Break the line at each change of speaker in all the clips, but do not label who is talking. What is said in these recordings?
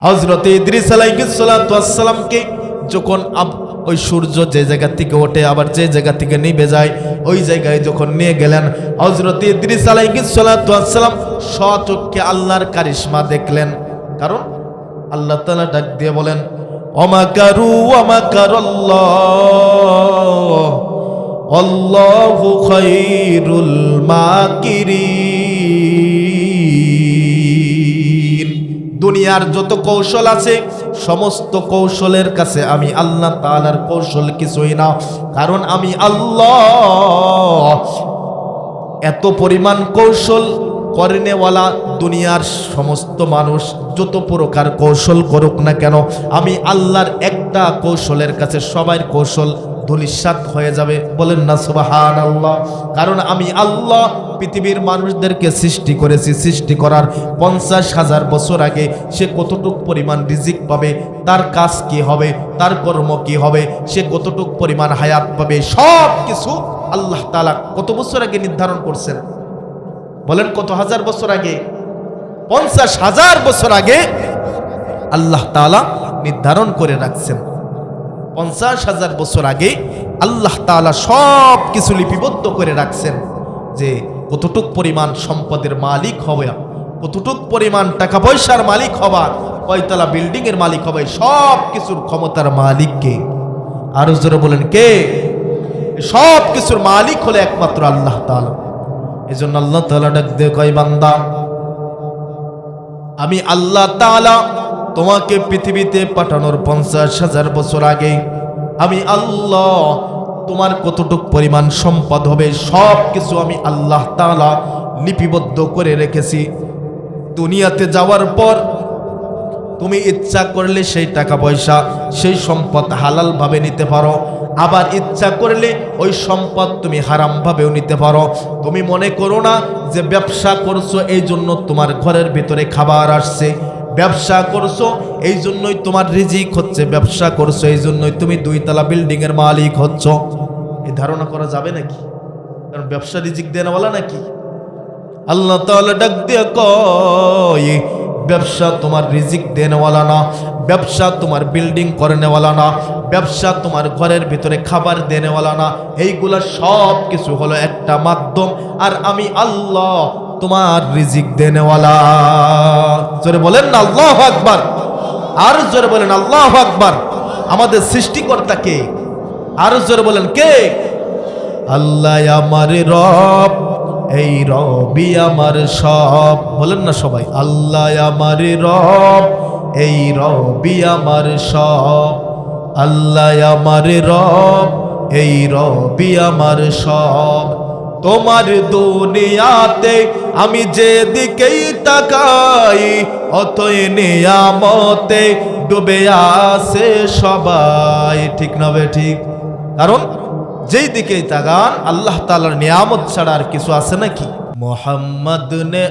হযরত ইদ্রিস আলাইহিস সালাতু ওয়াস সালামকে যখন ওই সূর্য যে জায়গা থেকে ওঠে আবার যে জায়গা থেকে নিভে যায় ওই জায়গায় যখন নিয়ে গেলেন হযরত ইদ্রিস আলাইহিস সালাতু ওয়াস সালাম স্বচক্ষে আল্লাহর কারিশমা দেখলেন। কারণ আল্লাহ তাআলা ডাক দিয়ে বলেন ওমাকারু ওয়ামাকারাল্লাহ আল্লাহু খায়রুল মাকিরিন। দুনিয়ার যত কৌশল আছে সমস্ত কৌশলের কাছে আমি আল্লাহ তাআলার কৌশল কিছুই না। কারণ আমি আল্লাহ এত পরিমাণ কৌশল করেনেওয়ালা। দুনিয়ার সমস্ত মানুষ যত প্রকার কৌশল করুক না কেন আমি আল্লাহর একটা কৌশলের কাছে সবার কৌশল ধূলিসাৎ হয়ে যাবে। বলেন না সুবহানাল্লাহ। কারণ আমি আল্লাহ পৃথিবীর মানুষদেরকে সৃষ্টি করেছি, সৃষ্টি করার 50,000 বছর আগে সে কতটুক পরিমাণ রিজিক পাবে, তার কাজ কি হবে, তার কর্ম কি হবে, সে কতটুক পরিমাণ হায়াত পাবে, সব কিছু আল্লাহ তাআলা কত বছর আগে নির্ধারণ করছেন। বলেন কত হাজার বছর আগে? 50,000 বছর আগে আল্লাহ তাআলা নির্ধারণ করে রাখছেন। 50,000 বছর আগে আল্লাহ তাআলা সব কিছু লিপিবদ্ধ করে রাখছেন যে কতটুক পরিমাণ সম্পদের মালিক হবে, কতটুক পরিমাণ টাকা পয়সার মালিক হবা, কয়তলা বিল্ডিং এর মালিক হবে, সব কিছুর ক্ষমতার মালিক কে? আরো জোরে বলেন কে? সব কিছুর মালিক হলো একমাত্র আল্লাহ তাআলা। এজন্য আল্লাহ তাআলা ডাক দিয়ে কয় বান্দা আমি আল্লাহ তাআলা তোমাকে পৃথিবীতে পাঠানোর 50,000 বছর আগে আমি আল্লাহ তোমার কতটুক পরিমাণ সম্পদ হবে সব কিছু আমি আল্লাহ তাআলা লিপিবদ্ধ করে রেখেছি। দুনিয়াতে যাওয়ার পর তুমি ইচ্ছা করলে সেই টাকা পয়সা সেই সম্পদ হালাল ভাবে নিতে পারো, আবার ইচ্ছা করলে ওই সম্পদ তুমি হারাম ভাবেও নিতে পারো। তুমি মনে করো না যে ব্যবসা করছো এই জন্য তোমার ঘরের ভিতরে খাবার আসছে, ব্যবসা করছো এই জন্যই তোমার রিজিক হচ্ছে, ব্যবসা করছো এই জন্যই তুমি 2 তলা বিল্ডিং এর মালিক হচ্ছ। এই ধারণা করা যাবে নাকি? কারণ ব্যবসা রিজিক দেনওয়ালা নাকি? আল্লাহ তাআলা ডাক দিয়ে কয় ব্যবসা তোমার রিজিক দেনওয়ালা না, ব্যবসা তোমার বিল্ডিং করেনেওয়ালা না, ব্যবসা তোমার ঘরের ভিতরে খাবার দেনেওয়ালা না। এইগুলা সব কিছু হলো একটা মাধ্যম, আর আমি আল্লাহ তোমার রিজিক দেনেওয়ালা। জোরে বলেন না আল্লাহু আকবার। আর জোরে বলেন আল্লাহু আকবার। আমাদের সৃষ্টিকর্তা কে? আর জোরে বলেন কে? আল্লাহ আমার রব, এই রবি আমার সব। বলেন না সবাই আল্লাহ আমার রব, এই রবি আমার সব। আল্লাহ আমার রব, এই রবি আমার সব। তোমার দুনিয়াতে আমি যেদিকেই তাকাই অতই নিয়ামতে ডুবে আছে সবাই। ঠিক না বে ঠিক? কারণ যেই দিকেই তাকান আল্লাহ তাআলার নিয়ামত ছাড়া আর কিছু আছে নাকি? মোহাম্মদ নে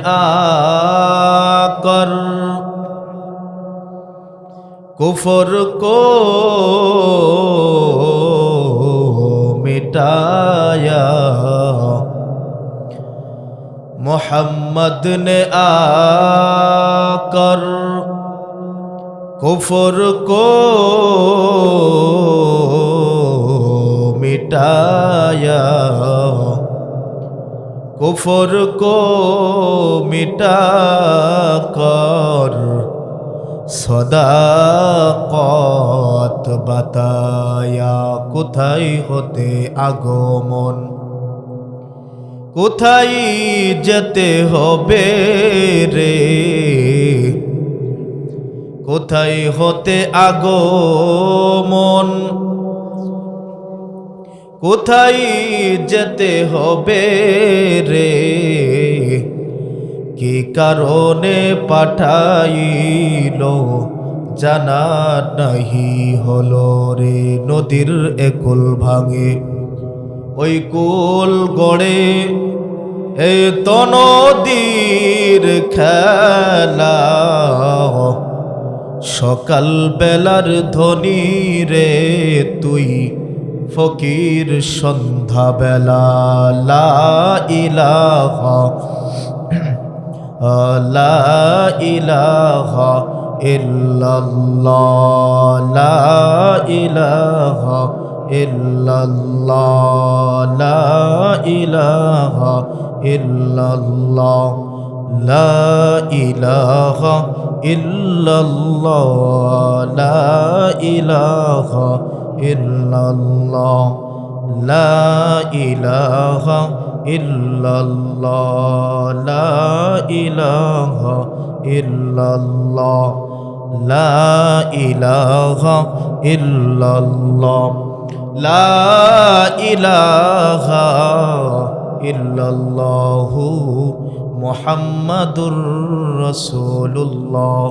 আকর কুফর কো মিটায়া, মোহাম্মদ নে আকর কুফর কো मिटाया, कुफर को मिटा कर सदाकत बताया। কোথায় হতে আগমন, কোথায় যেতে হবে রে, কোথায় হতে আগমন, কোথায় যেতে হবে রে, কি কারণে পাঠাইল জানা নাহি হলো রে। নদীর একুল ভাঙে ওই কুল গড়ে, এ তো নদীর খেলা, সকাল বেলার ধ্বনি রে তুই ফকির সন্ধ্যাবেলা। লা ইলাহা লা ইলাহা ইল্লাল্লাহ লা ইলাহা ইল্লাল্লাহ লা ইলাহা ইল্লাল্লাহ লা ইলাহা ইল্লাল্লাহ লা ইলাহা ইল্লাল্লাহ লা ইলাহা ইল্লাল্লাহ লা ইলাহা ইল্লাল্লাহ লা ইলাহা ইল্লাল্লাহ লা ইলাহা ইল্লাল্লাহু মুহাম্মাদুর রাসূলুল্লাহ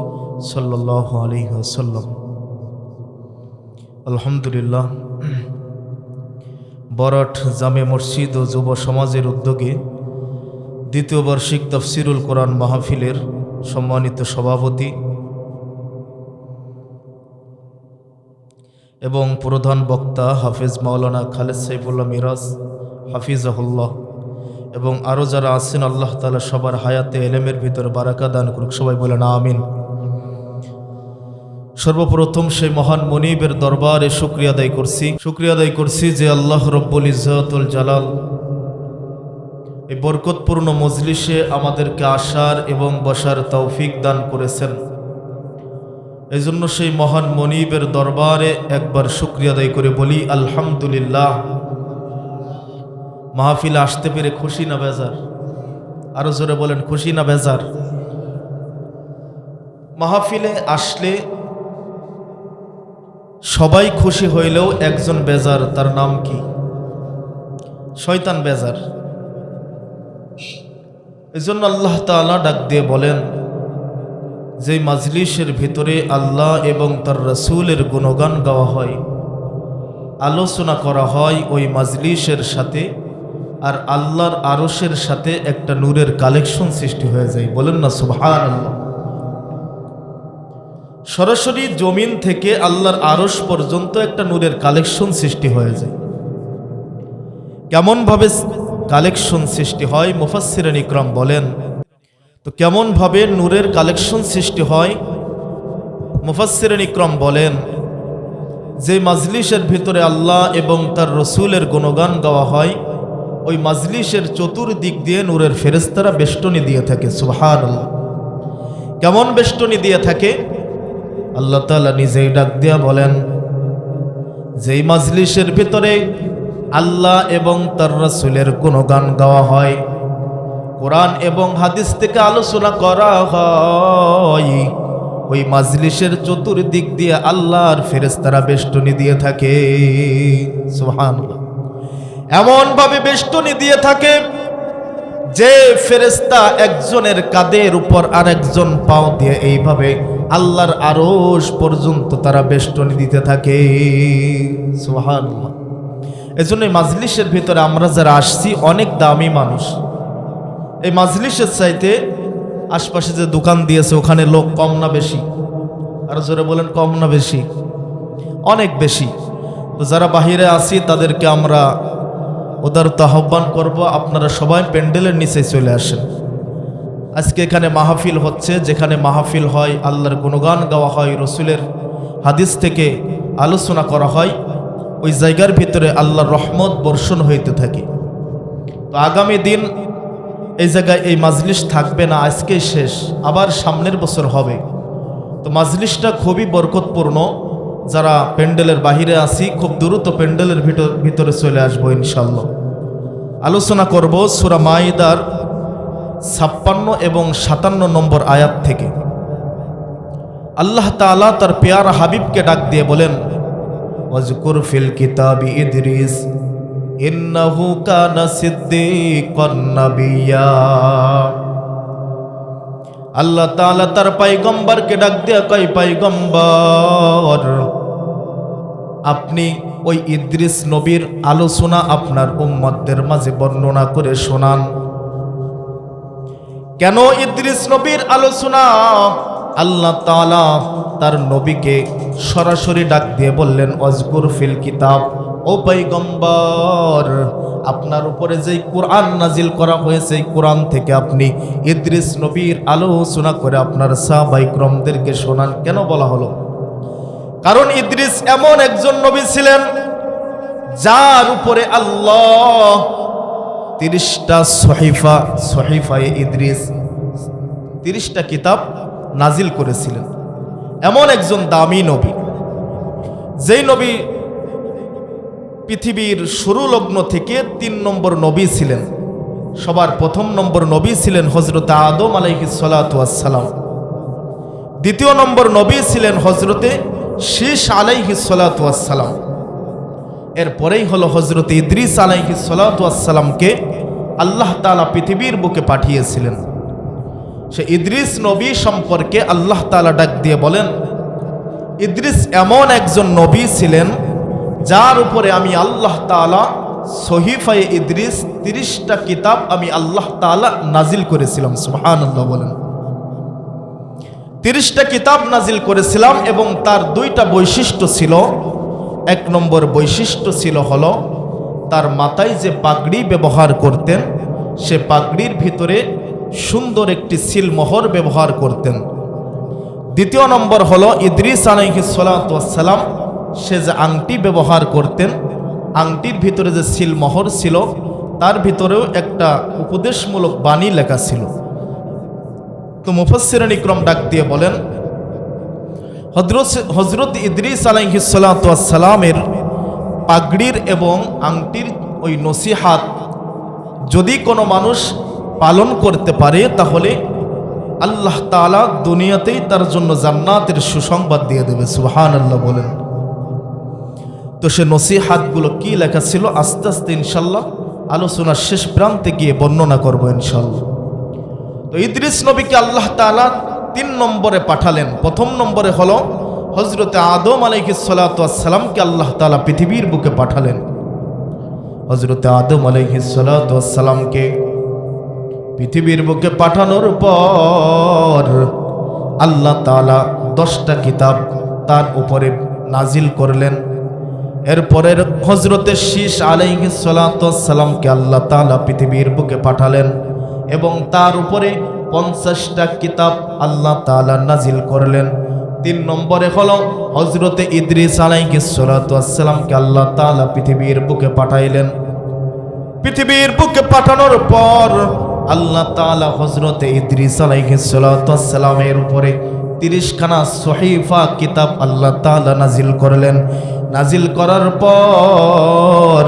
সাল্লাল্লাহু আলাইহি ওয়াসাল্লাম। আলহামদুলিল্লাহ, বরাট জামে মসজিদ ও যুব সমাজের উদ্যোগে দ্বিতীয় বার্ষিক তাফসিরুল কোরআন মাহফিলের সম্মানিত সভাপতি এবং প্রধান বক্তা হাফেজ মাওলানা খালেদ সাইফুল্লাহ মিরাজ হাফিজাহুল্লাহ এবং আরও যারা আছেন, আল্লাহ তাআলা সবার হায়াতে এলেমের ভিতরে বারাকা দান করুক। সবাই বলেন আমিন। সর্বপ্রথম সেই মহান মনিবের দরবারে শুকরিয়া আদায় করছি যে আল্লাহ রব্বুল ইজ্জতুল জালাল এই বরকতপূর্ণ মজলিসে আমাদেরকে আসার এবং বসার তৌফিক দান করেছেন। এই জন্য সেই মহান মনিবের দরবারে একবার শুকরিয়া আদায় করে বলি আলহামদুলিল্লাহ। মাহফিলে আসতে পেরে খুশি না বেজার? আরো জোরে বলেন, খুশি না বেজার? মাহফিলে আসলে সবাই খুশি হইলেও একজন বেজার, তার নাম কি? শয়তান বেজার। এই জন্য আল্লাহ তাআলা ডাক দিয়ে বলেন, যে মাজলিসের ভিতরে আল্লাহ এবং তার রাসূলের গুণগান গাওয়া হয়, আলোচনা করা হয়, ওই মাজলিসের সাথে আর আল্লাহর আরশের সাথে একটা নূরের কালেকশন সৃষ্টি হয়ে যায়। বলেন না সুবহানাল্লাহ। সরাসরি জমিন থেকে আল্লাহর আরশ পর্যন্ত একটা নূরের কালেকশন সৃষ্টি হয়ে যায়। কেমন ভাবে কালেকশন সৃষ্টি হয় মুফাসসিরিন ইকরাম বলেন, তো কেমন ভাবে নূরের কালেকশন সৃষ্টি হয়? মুফাসসিরিন ইকরাম বলেন, যে মাজলিসের ভিতরে আল্লাহ এবং তার রাসূলের গুণগান গাওয়া হয়, ওই মাজলিসের চতুর্দিক দিয়ে নূরের ফেরেশতারা বেষ্টনী দিয়ে থাকে। সুবহানাল্লাহ। কেমন বেষ্টনী দিয়ে থাকে? আল্লাহ তাআলা নিজেই ডাক দিয়া বলেন, যেই মাজলিসের ভিতরে আল্লাহ এবং তার রাসূলের গুণগান গাওয়া হয়, কোরআন এবং হাদিস থেকে আলোচনা করা হয়, ওই মাজলিসের চতুর্দিক দিয়ে আল্লাহর ফেরেশতারা বেষ্টনী দিয়ে থাকে। সুবহানাল্লাহ। এমন ভাবে বেষ্টনী দিয়ে থাকে যে ফেরেশতা একজনের কাঁধের উপর আরেকজন পাও দিয়ে এইভাবে আল্লাহর আরশ পর্যন্ত তারা বেষ্টনী দিতে থাকে। সুবহানাল্লাহ। এজন্য মাজলিসের ভিতরে আমরা যারা আসছি অনেক দামি মানুষ। এই মাজলিসের চাইতে আশপাশে যে দোকান দিয়েছে ওখানে লোক কম না বেশি? আর জোরে বলেন, কম না বেশি? অনেক বেশি। তো যারা বাহিরে আছি তাদেরকে আমরা উদারত আহ্বান করব, আপনারা সবাই প্যান্ডেলের নিচে চলে আসেন। আজকে এখানে মাহফিল হচ্ছে, যেখানে মাহফিল হয়, আল্লাহর গুণগান গাওয়া হয়, রসুলের হাদিস থেকে আলোচনা করা হয়, ওই জায়গার ভিতরে আল্লাহর রহমত বর্ষণ হইতে থাকে। তো আগামী দিন এই জায়গায় এই মাজলিস থাকবে না, আজকেই শেষ, আবার সামনের বছর হবে। তো মাজলিসটা খুবই বরকতপূর্ণ। যারা প্যান্ডেলের বাহিরে আছি খুব দ্রুত প্যান্ডেলের ভিতরে চলে আসবো ইনশাল্লাহ। আলোচনা করব সূরা মাইদার 56 এবং 57 নম্বর আয়াত থেকে। আল্লাহ তাআলা তার পেয়ারা হাবিবকে ডাক দিয়ে বলেন, ওয়াজকুর ফিল কিতাবি ইদরিস ইন্নাহু কানা সিদ্দীকান নাবিয়্যা। আল্লাহ তাআলা তার পয়গম্বরকে ডাক দিয়ে কয়, পয়গম্বর আপনি ওই ইদ্রিস নবীর আলোচনা আপনার উম্মতদের মাঝে বর্ণনা করে শোনান। কেন ইদ্রিস নবীর আলোচনা? আল্লাহ তাআলা তার নবীকে সরাসরি ডাক দিয়ে বললেন, ওয়াজকুর ফিল কিতাব, ও পয়গম্বর আপনার উপরে যেই কোরআন নাজিল করা হয়েছে এই কোরআন থেকে আপনি ইদ্রিস নবীর আলোচনা করে আপনার সাহাবায়ে কিরামদেরকে শোনান। কেন বলা হলো? কারণ ইদ্রিস এমন একজন নবী ছিলেন যার উপরে আল্লাহ 30টা সহিফায়ে ইদ্রিস 30টা কিতাব নাজিল করেছিলেন। এমন একজন দামি নবী, যেই নবী পৃথিবীর শুরু লগ্ন থেকে 3 নম্বর নবী ছিলেন। সবার প্রথম নম্বর নবী ছিলেন হযরত আদম আলাইহিস সালাতু ওয়াস সালাম। দ্বিতীয় নম্বর নবী ছিলেন হযরতে শীস আলাইহিস সালাতু ওয়াস সালাম। এরপরেই হলো হযরত ইদ্রিস আলাইহিস সালাতু ওয়াস সালামকে আল্লাহ তাআলা পৃথিবীর বুকে পাঠিয়েছিলেন। সে ইদ্রিস নবী সম্পর্কে আল্লাহ তাআলা ডাক দিয়ে বলেন, ইদ্রিস এমন একজন নবী ছিলেন যার উপরে আমি আল্লাহ তাআলা সহিফায়ে ইদ্রিস 30টা কিতাব আমি আল্লাহ তাআলা নাজিল করেছিলাম। সুবহানাল্লাহ বলেন। 30টা কিতাব নাজিল করেছিলাম এবং তার 2টা বৈশিষ্ট্য ছিল। 1 নম্বর বৈশিষ্ট্য ছিল হলো তার মাথায় যে পাগড়ি ব্যবহার করতেন সে পাগড়ির ভিতরে সুন্দর একটি সিলমোহর ব্যবহার করতেন। দ্বিতীয় নম্বর হলো ইদ্রিস আলাইহিস সালাতু ওয়াস সালাম সে যে আংটি ব্যবহার করতেন, আংটির ভিতরে যে সিলমোহর ছিল তার ভিতরেও একটা উপদেশমূলক বাণী লেখা ছিল। তো মুফাসসিরিন ইকরাম ডাক দিয়ে বলেন, হযরত ইদ্রিস আলাইহিস সালাতু ওয়াস সালামের পাগড়ির এবং আংটির ওই নসিহাত যদি কোনো মানুষ পালন করতে পারে তাহলে আল্লাহ তাআলা দুনিয়াতেই তার জন্য জান্নাতের সুসংবাদ দিয়ে দেবে। সুবহানাল্লাহ বলেন। তো সে নসিহাতগুলো কি লেখা ছিল আস্তে আস্তে ইনশাল্লাহ আলোচনার শেষ প্রান্তে গিয়ে বর্ণনা করব ইনশাল্লাহ। তো ইদ্রিস নবীকে আল্লাহ তাআলা 3 নম্বরে পাঠালেন। প্রথম নম্বরে হলো হযরতে আদম আলাইহিস সালাতু ওয়াস সালামকে আল্লাহ তাআলা পৃথিবীর বুকে পাঠালেন। হযরতে আদম আলাইহিস সালাতু ওয়াস সালামকে পৃথিবীর বুকে পাঠানোর পর আল্লাহ তাআলা 10টা কিতাব তার উপরে নাজিল করলেন। এরপরের হযরতে শীস আলাইহিস সালাতু ওয়াস সালামকে আল্লাহ তাআলা পৃথিবীর বুকে পাঠালেন এবং তার উপরে 50টা কিতাব আল্লাহ তাআলা নাজিল করলেন। 3 নম্বরে হলো হযরতে ইদ্রিস আলাইহিস সালাতু ওয়াস সালামকে আল্লাহ তাআলা পৃথিবীর বুকে পাঠাইলেন। পৃথিবীর বুকে পাঠানোর পর আল্লাহ তাআলা হযরতে ইদ্রিস আলাইহিস সালাতু ওয়াস সালামের উপরে 30খানা সহিফা কিতাব আল্লাহ তাআলা নাজিল করলেন। নাজিল করার পর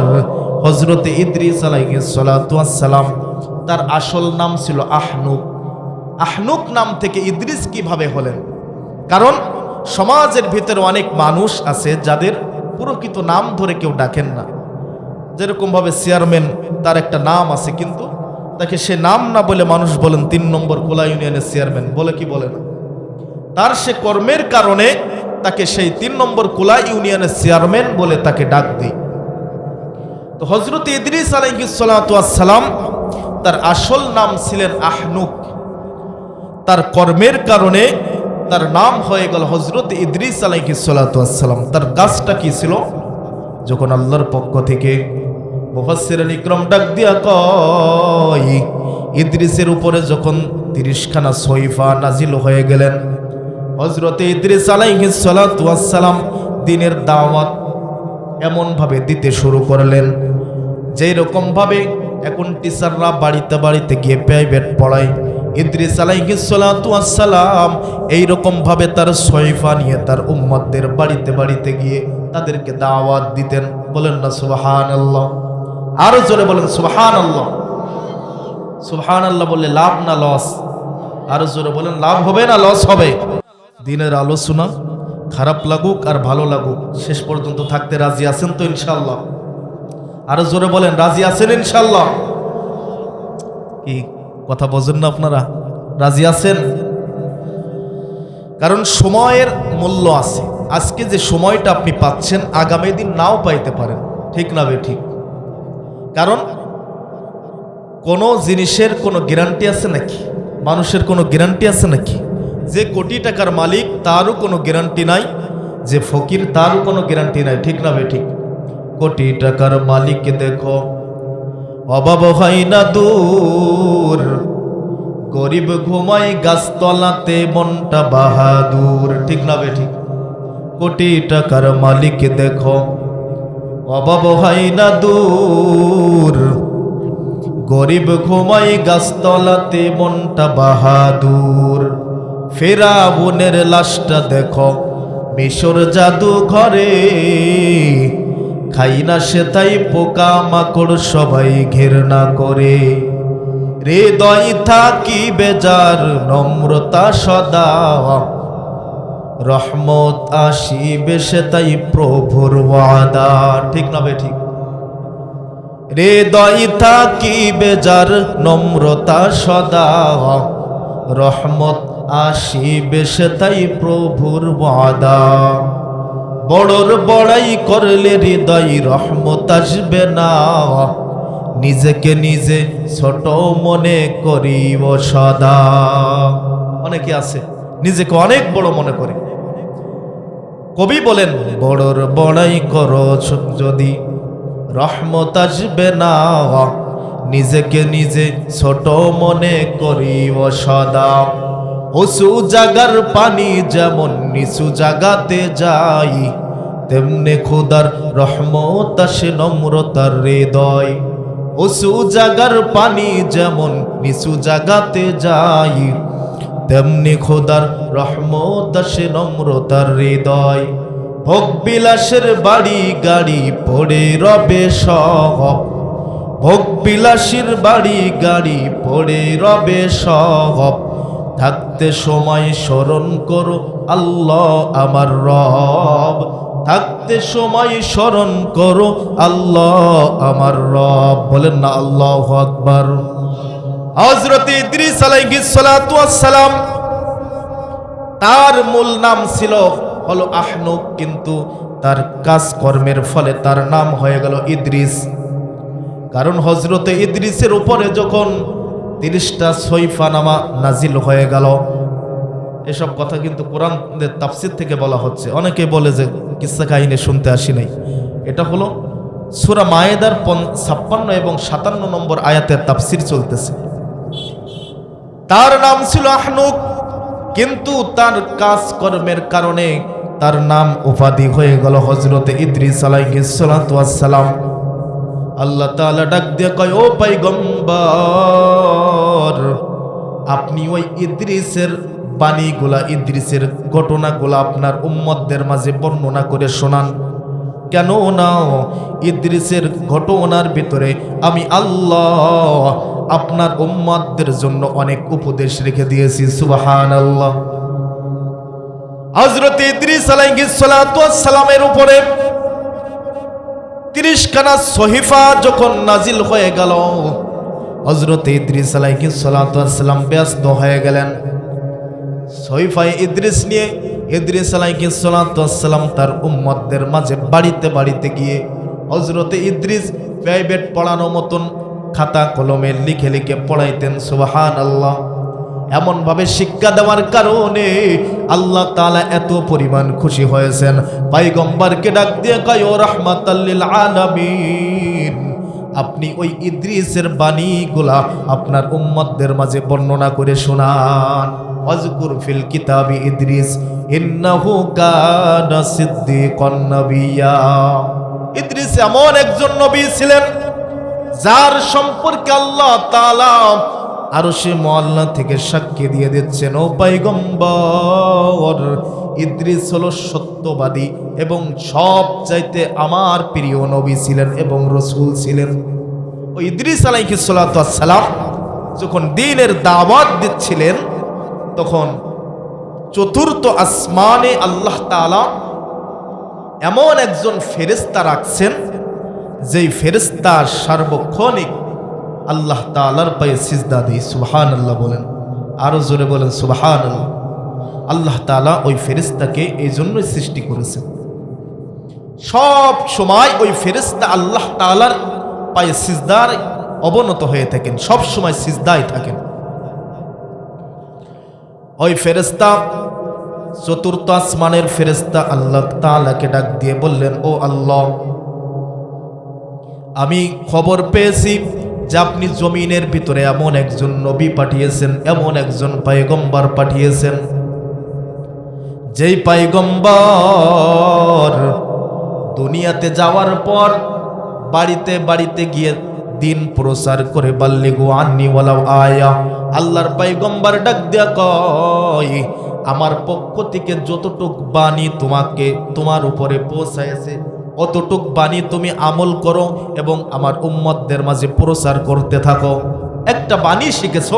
হযরতে ইদ্রিস আলাইহিস সালাতু ওয়াস সালাম তার আসল নাম ছিল আহনুক। আহনুক নাম থেকে ইদ্রিস কিভাবে হলেন? কারণ সমাজের ভিতরে অনেক মানুষ আছে যাদের প্রকৃত নাম ধরে কেউ ডাকেন না। যেরকমভাবে চেয়ারম্যান তার একটা নাম আছে কিন্তু তাকে সে নাম না বলে মানুষ বলেন 3 নম্বর কোলা ইউনিয়নের চেয়ারম্যান বলে কি বলে না। তার সে কর্মের কারণে তাকে সেই 3 নম্বর কোলা ইউনিয়নের চেয়ারম্যান বলে তাকে ডাক দেয়। তো হযরত ইদ্রিস আলাইহিস সালাতু ওয়াস সালাম তার আসল নাম ছিলেন আহনুক। তার কর্মের কারণে তার নাম হয়ে গেল হযরত ইদ্রিস আলাইহিস সালাতু ওয়াস সালাম। তার কাজটা কি ছিল? যখন আল্লাহর পক্ষ থেকে মুফাসসিরিন ইকরাম ডাক দিয়া কয় ইদ্রিসের উপরে যখন 30খানা সহিফা নাজিল হয়ে গেলেন, হযরত ইদ্রিস আলাইহিস সালাতু ওয়াস সালাম দ্বীনের দাওয়াত এমন ভাবে দিতে শুরু করলেন যেই রকম ভাবে এখন টিচাররা বাড়িতে বাড়িতে গিয়ে প্রাইভেট পড়ায়, ইদ্রিস আলাইহিস সালাতু ওয়াস সালাম এই রকম ভাবে তার সহিফা নিয়ে তার উম্মতদের বাড়িতে বাড়িতে গিয়ে তাদেরকে দাওয়াত দিতেন। বলেন না সুবহানাল্লাহ? আরো জোরে বলেন সুবহানাল্লাহ। সুবহানাল্লাহ বললে লাভ না লস? আরো জোরে বলেন লাভ হবে না লস হবে? দিনের আলোচনা খারাপ লাগুক আর ভালো লাগুক শেষ পর্যন্ত থাকতে রাজি আছেন তো ইনশাআল্লাহ? আরো জোরে বলেন রাজি আছেন ইনশাআল্লাহ? কি কথা বোঝেন না আপনারা? রাজি আছেন? কারণ সময়ের মূল্য আছে। আজকে যে সময়টা আপনি পাচ্ছেন আগামী দিন নাও পাইতে পারেন, ঠিক না বে ঠিক? কারণ কোনো জিনিসের কোনো গ্যারান্টি আছে নাকি? মানুষের কোনো গ্যারান্টি আছে নাকি? যে কোটি টাকার মালিক তারও কোনো গ্যারান্টি নাই, যে ফকির তারও কোনো গ্যারান্টি নাই, ঠিক না বে ঠিক? কোটি টাকার মালিককে দেখো অভাব হয় না দূর, গরিব ঘুমায় গাছতলাতে মনটা বাহাদুর। ঠিক না বে ঠিক? কোটি টাকার মালিক দেখো, অভাব হয় না দূর, গরিব ঘুমায় গাছতলাতে মনটা বাহাদুর। ফেরাউনের লাশটা দেখো মিশর জাদু ঘরে, খাই না সে তাই পোকা মাকড় সবাই ঘেরনা করে। হৃদয় থাকি বেজার নম্রতা সদা, রহমত আসিবে সে তাই প্রভুর ওয়াদা। ঠিক না বে ঠিক? হৃদয় থাকি বেজার নম্রতা সদা, রহমত আসিবে সে তাই প্রভুর ওয়াদা। বড়র বড়াই করলে হৃদয় রহমত আসবে না, নিজেকে নিজে ছোট মনে করিব সদা। অনেকে আছে নিজেকে অনেক বড় মনে করে। কবি বলেন, বড়র বড়াই করো যদি রহমত আসবে না, নিজেকে নিজে ছোট মনে করিব সদা। উঁচু জাগার পানি যেমন নিচু জাগাতে যাই, তেমনি খোদার রহমত আসে নম্রতার হৃদয়। উঁচু জাগার পানি যেমন নিচু জাগাতে যাই, তেমনি খোদার রহমত আসে নম্রতার হৃদয়। ভোগ বিলাসের বাড়ি গাড়ি পড়ে রবে সব, ভোগ বিলাসের বাড়ি গাড়ি পড়ে রবে সব। থাকতে সময় স্মরণ করো আল্লাহ আমার রব, থাকতে সময় স্মরণ করো আল্লাহ আমার রব। বলেন না আল্লাহু আকবার। হযরত ইদ্রিস আলাইহিস সালাতু ওয়াস সালাম, তার মূল নাম ছিল হলো আহনুক, কিন্তু তার কাজকর্মের ফলে তার নাম হয়ে গেল ইদ্রিস। কারণ হযরত ইদ্রিসের উপরে যখন 30টা সহিফানামা নাজিল হয়ে গেল, এসব কথা কিন্তু কোরআনের তাফসীর থেকে বলা হচ্ছে। অনেকে বলে যে কিসসা কাহিনী শুনতে আসি নাই, এটা হলো সূরা মায়েদার 56 এবং 57 নম্বর আয়াতের তাফসীর চলতেছে। তার নাম ছিল আহনুক, কিন্তু তার কাজকর্মের কারণে তার নাম উপাধি হয়ে গেল হযরত ইদ্রিস আলাইহিস সালাতু ওয়াস সালাম। আল্লাহ তাআলা ডাক দিয়ে কয়, ও পয়গম্বর, আপনি ওই ইদ্রিসের বাণীগুলা, ইদ্রিসের ঘটনাগুলা আপনার উম্মতদের মাঝে বর্ণনা করে শোনান। কেন না ইদ্রিসের ঘটনার ভিতরে আমি আল্লাহ আপনার উম্মতদের জন্য অনেক উপদেশ রেখে দিয়েছি। সুবহানাল্লাহ। হযরত ইদ্রিস আলাইহিস সালাতু ওয়াস সালামের উপরে 30 খানা সহিফা যখন নাজিল হয়ে গেল, হযরত ইদ্রিস আলাইহিস সালাতু ওয়াস সালাম ব্যস্ত হয়ে গেলেন সহিফায়ে ইদ্রিস নিয়ে। ইদ্রিস আলাইহিস সালাতু ওয়াস সালাম তার উম্মতদের মাঝে বাড়িতে বাড়িতে গিয়ে হযরত ইদ্রিস প্রাইভেট পড়ানো মতন খাতা কলমে লিখে লিখে পড়াইতেন। সুবহানাল্লাহ। এমন ভাবে শিক্ষা দেওয়ার কারণে আল্লাহ তাআলা এত পরিমাণ খুশি হয়েছেন, পয়গম্বরকে ডাক দিয়ে কয়, ও রাহমাতাল লিল আলামিন, আপনি ওই ইদ্রিসের বাণীগুলা আপনার উম্মতদের মাঝে বর্ণনা করে শোনান। ওয়াজকুর ফিল কিতাবি ইদ্রিস ইন্নাহু কানা সিদ্দিকান নাবিয়্যা। ইদ্রিস এমন একজন নবী ছিলেন যার সম্পর্কে আল্লাহ তাআলা আরশে মুআল্লা থেকে সাক্ষী দিয়ে দিচ্ছেন, ও পয়গম্বর, ইদ্রিস হলো সত্যবাদী এবং সব চাইতে আমার প্রিয় নবী ছিলেন এবং রাসূল ছিলেন। ওই ইদ্রিস আলাইহিস সালাতু ওয়াস সালাম যখন দ্বীনের দাওয়াত দিচ্ছিলেন, তখন চতুর্থ আসমানে আল্লাহ তাআলা এমন একজন ফেরেশতা রাখছেন, যেই ফেরেশতা সার্বক্ষণিক আল্লাহ তাআলার পায়ে সিজদা দেয়। সুবহানাল্লাহ বলেন, আরো জোরে বলেন সুবহানাল্লাহ। আল্লাহ তাআলা ওই ফেরেশতাকে এই জন্যই সৃষ্টি করেছেন, সব সময় ওই ফেরেশতা আল্লাহ তাআলার পায়ে সিজদার অবনত হয়ে থাকেন, সব সময় সিজদায় থাকেন। ওই ফেরেশতা চতুর্থ আসমানের ফেরেশতা আল্লাহ তাআলাকে ডাক দিয়ে বললেন, ও আল্লাহ, আমি খবর পেয়েছি যে আপনি জমিনের ভিতরে এমন একজন নবী পাঠিয়েছেন, এমন একজন পয়গম্বর পাঠিয়েছেন, যেই পয়গম্বর দুনিয়াতে যাওয়ার পর বাড়িতে বাড়িতে গিয়ে দিন প্রচার করে বাল্লিগু আন্নি ওয়ালাউ আয়া। আল্লাহর পয়গম্বর ডাক দিয়া কয়, আমার পক্ষ থেকে যতটুক বাণী তোমার উপরে পৌঁছায়েছে অতটুক বাণী তুমি আমল করো এবং আমার উম্মতদের মাঝে প্রচার করতে থাকো। একটা বাণী শিখেছো,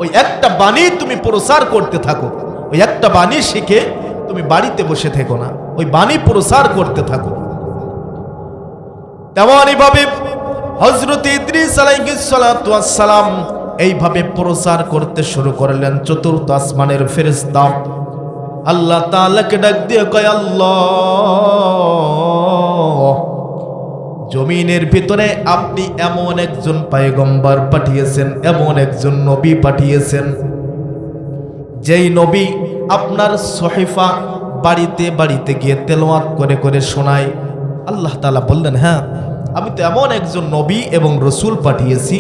ওই একটা বাণী তুমি প্রচার করতে থাকো। ওই একটা বাণী শিখে তুমি বাড়িতে বসে থেকো না, ওই বাণী প্রচার করতে থাকো। তেমনই ভাবে হযরত ইদ্রিস আলাইহিস সালাতু ওয়াস সালাম এইভাবে প্রচার করতে শুরু করলেন। চতুর্থ আসমানের ফেরেশতা আল্লাহ তাআলাকে ডাক দিয়ে কয়, আল্লাহ, জমিনের ভিতরে আপনি এমন একজন পয়গম্বর পাঠিয়েছেন, এমন একজন নবী পাঠিয়েছেন, যেই নবী আপনার সহিফা বাড়িতে বাড়িতে গিয়ে তেলাওয়াত করে করে শোনায়। আল্লাহ তাআলা বললেন, হ্যাঁ, আমি তো এমন একজন নবী এবং রসুল পাঠিয়েছি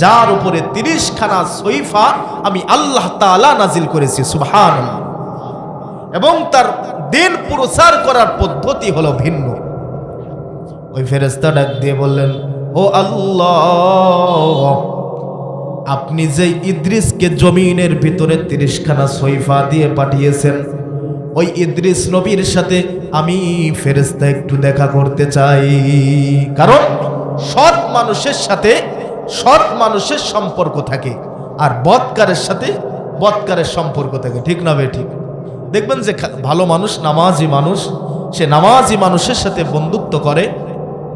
যার উপরে 30 খানা সহিফা আমি আল্লাহ তাআলা নাজিল করেছি। সুবহানাল্লাহ। এবং তার দিন প্রচার করার পদ্ধতি হলো ভিন্ন। ওই ফেরেশতা ডাক দিয়ে বললেন, ও আল্লাহ, আপনি যে ইদ্রিসকে জমিনের ভিতরে 30 খানা সহিফা দিয়ে পাঠিয়েছেন, ওই ইদ্রিস নবীর সাথে আমি ফেরেশতা একটু দেখা করতে চাই। কারণ সৎ মানুষের সাথে সৎ মানুষের সম্পর্ক থাকে, আর বদকারের সাথে বদকারের সম্পর্ক থাকে। ঠিক না বে ঠিক? দেখবেন যে ভালো মানুষ, নামাজি মানুষ, সে নামাজি মানুষের সাথে বন্ধুত্ব করে,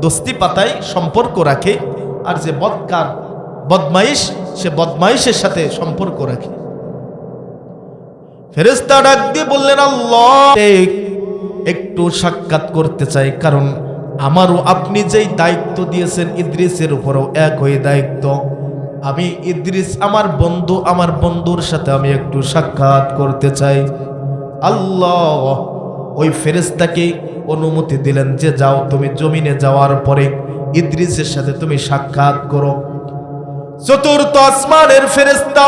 দোস্তি পাতায় সম্পর্ক রাখে। আর যে বদকার, বদমাইশ, সে বদমাইশের সাথে সম্পর্ক রাখে। ফেরেশতা ডাক দিয়ে বললেন, আল্লাহ, একটু সাক্ষাৎ করতে চাই, কারণ আমারও আপনি যেই দায়িত্ব দিয়েছেন ইদ্রিসের উপরও একই দায়িত্ব। আমি ইদ্রিস আমার বন্ধু, আমার বন্ধুর সাথে আমি একটু সাক্ষাৎ করতে চাই। আল্লাহ ওই ফেরেশতাকে অনুমতি দিলেন যে যাও, তুমি জমিনে যাওয়ার পরে ইদ্রিসের সাথে তুমি সাক্ষাৎ করো। চতুর্থ আসমানের ফেরেশতা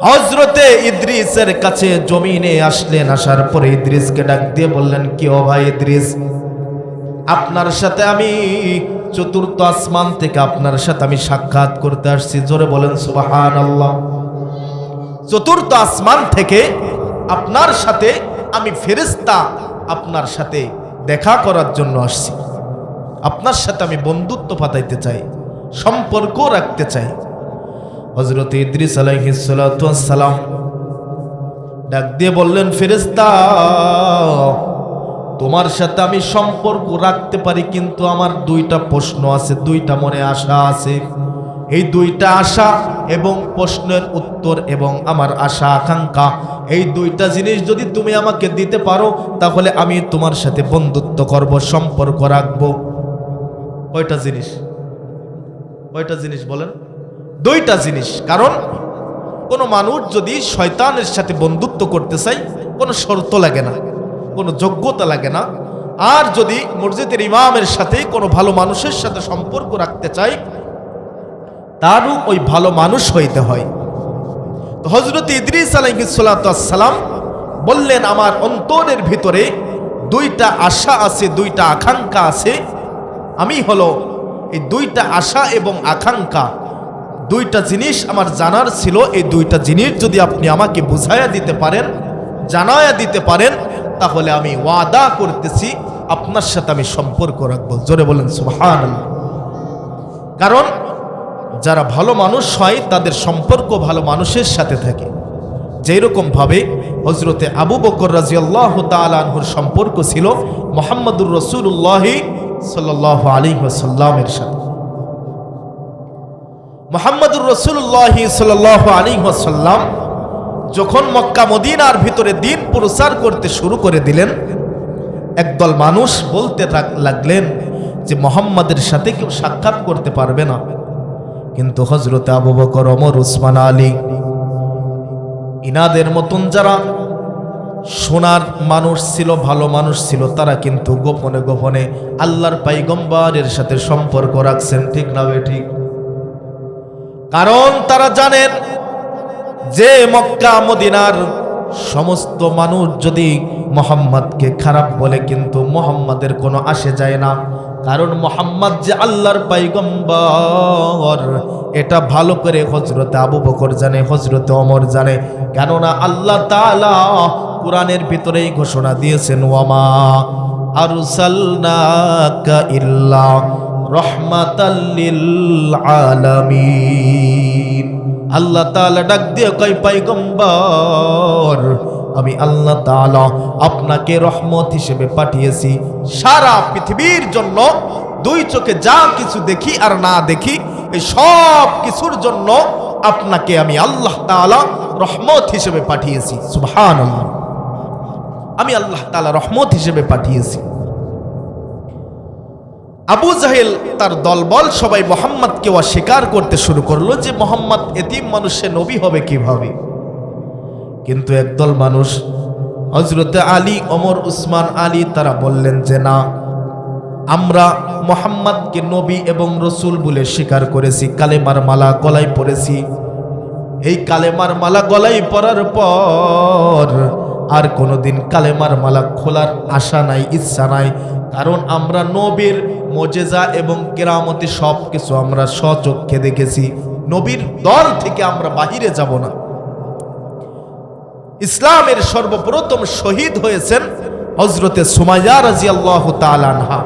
হযরতে ইদ্রিসের কাছে জমিনে আসলেন। আসার পরে ইদ্রিসকে ডাক দিয়ে বললেন, কি ও ভাই ইদ্রিস, আপনার সাথে আমি চতুর্থ আসমান থেকে আপনার সাথে আমি সাক্ষাৎ করতে আসছি। জোরে বলেন সুবহানাল্লাহ। চতুর্থ আসমান থেকে আপনার সাথে আমি ফেরেশতা আপনার সাথে দেখা করার জন্য আসছি। আপনার সাথে আমি বন্ধুত্ব পাতাইতে চাই, সম্পর্ক রাখতে চাই। হযরত ইদ্রিস আলাইহিস সালাতু ওয়াস সালাম ডাক দিয়ে বললেন, ফেরেশতা, তোমার সাথে আমি সম্পর্ক রাখতে পারি, কিন্তু আমার 2টা প্রশ্ন আছে, 2টা মনে আশা আছে। এই 2টা আশা এবং প্রশ্নের উত্তর এবং আমার আশা আকাঙ্ক্ষা, এই 2টা জিনিস যদি তুমি আমাকে দিতে পারো, তাহলে আমি তোমার সাথে বন্ধুত্ব করব, সম্পর্ক রাখবো। কয়টা জিনিস? কয়টা জিনিস বলেন? 2টা জিনিস। কারণ কোনো মানুষ যদি শয়তানের সাথে বন্ধুত্ব করতে চায়, কোনো শর্ত লাগে না, কোনো যোগ্যতা লাগে না। আর যদি মসজিদের ইমামের সাথে কোনো ভালো মানুষের সাথে সম্পর্ক রাখতে চায়, তারও ওই ভালো মানুষ হইতে হয়। তো হযরত ইদ্রিস আলাইহিস সালাতু ওয়াস সালাম বললেন, আমার অন্তরের ভিতরে 2টা আশা আছে, 2টা আকাঙ্ক্ষা আছে। আমি হলো এই 2টা আশা এবং আকাঙ্ক্ষা, 2টা জিনিস আমার জানার ছিল। এই 2টা জিনিস যদি আপনি আমাকে বুঝাইয়া দিতে পারেন, জানাইয়া দিতে পারেন, তাহলে আমি ওয়াদা করতেছি আপনার সাথে আমি সম্পর্ক রাখবো। জোরে বলেন সুবহানাল্লাহ। কারণ যারা ভালো মানুষ হয় তাদের সম্পর্ক ভালো মানুষের সাথে থাকে। যেরকম ভাবে হযরতে আবু বকর রাদিয়াল্লাহু তাআলা আনহুর সম্পর্ক ছিল মুহাম্মদুর রাসূলুল্লাহ সাল্লাল্লাহু আলাইহি ওয়াসাল্লামের সাথে। মুহাম্মদুর রাসূলুল্লাহ সাল্লাল্লাহু আলাইহি ওয়াসাল্লাম যখন মক্কা মদিনার ভিতরে দিন প্রচার করতে শুরু করে দিলেন, একদল মানুষ বলতে লাগলেন যে মুহাম্মাদের সাথে কেউ সাক্ষাৎ করতে পারবে না। কিন্তু হযরত আবু বকর, ওমর, উসমান, আলী, ইনাদের মতন যারা সোনার মানুষ ছিল, ভালো মানুষ ছিল, তারা কিন্তু গোপনে গোপনে আল্লাহর পয়গম্বরের সাথে সম্পর্ক রাখছেন। ঠিক না বে ঠিক? কারণ তারা জানেন যে মক্কা মদিনার সমস্ত মানুষ যদি মুহাম্মদকে খারাপ বলে কিন্তু মুহাম্মাদের কোনো আসে যায় না, কারণ মুহাম্মদ যে আল্লাহর পয়গম্বর এটা ভালো করে হযরতে আবু বকর জানে, হযরতে ওমর জানে। কেননা আল্লাহ তাআলা কোরআনের ভিতরেই ঘোষণা দিয়েছেন, ওয়ামা আরসালনাকা ইল্লা রাহমাতাল লিল আলামিন। আল্লাহ তাআলা ডাক দিয়ে কয়, পয়গম্বর আমি আল্লাহ তাআলা আপনাকে রহমত হিসেবে পাঠিয়েছি সারা পৃথিবীর জন্য। দুই চোখে যা কিছু দেখি আর না দেখি এই সব কিছুর জন্য আপনাকে আমি আল্লাহ তাআলা রহমত হিসেবে পাঠিয়েছি। সুবহানাল্লাহ, আমি আল্লাহ তাআলা রহমত হিসেবে পাঠিয়েছি। আবু জাহেল তার দলবল সবাই মুহাম্মদকে অস্বীকার করতে শুরু করলো যে মুহাম্মদ এতিম মানুষে নবী হবে কিভাবে। কিন্তু একদল মানুষ হযরতে আলী, ওমর, উসমান আলী তারা বললেন যে না, আমরা মুহাম্মদকে নবী এবং রসুল বলে স্বীকার করেছি, কালেমার মালা গলায় পড়েছি। এই কালেমার মালা গলায় পরার পর আর কোনোদিন কালেমার মালা খোলার আশা নাই, ইচ্ছা নাই, কারণ আমরা নবীর মুজিজা এবং কেরামতি সব কিছু আমরা স্বচক্ষে দেখেছি। নবীর দল থেকে আমরা বাহিরে যাব না। ইসলামের সর্বপ্রথম শহীদ হয়েছেন হযরতে সুমাইয়া রাদিয়াল্লাহু তাআলা আনহা।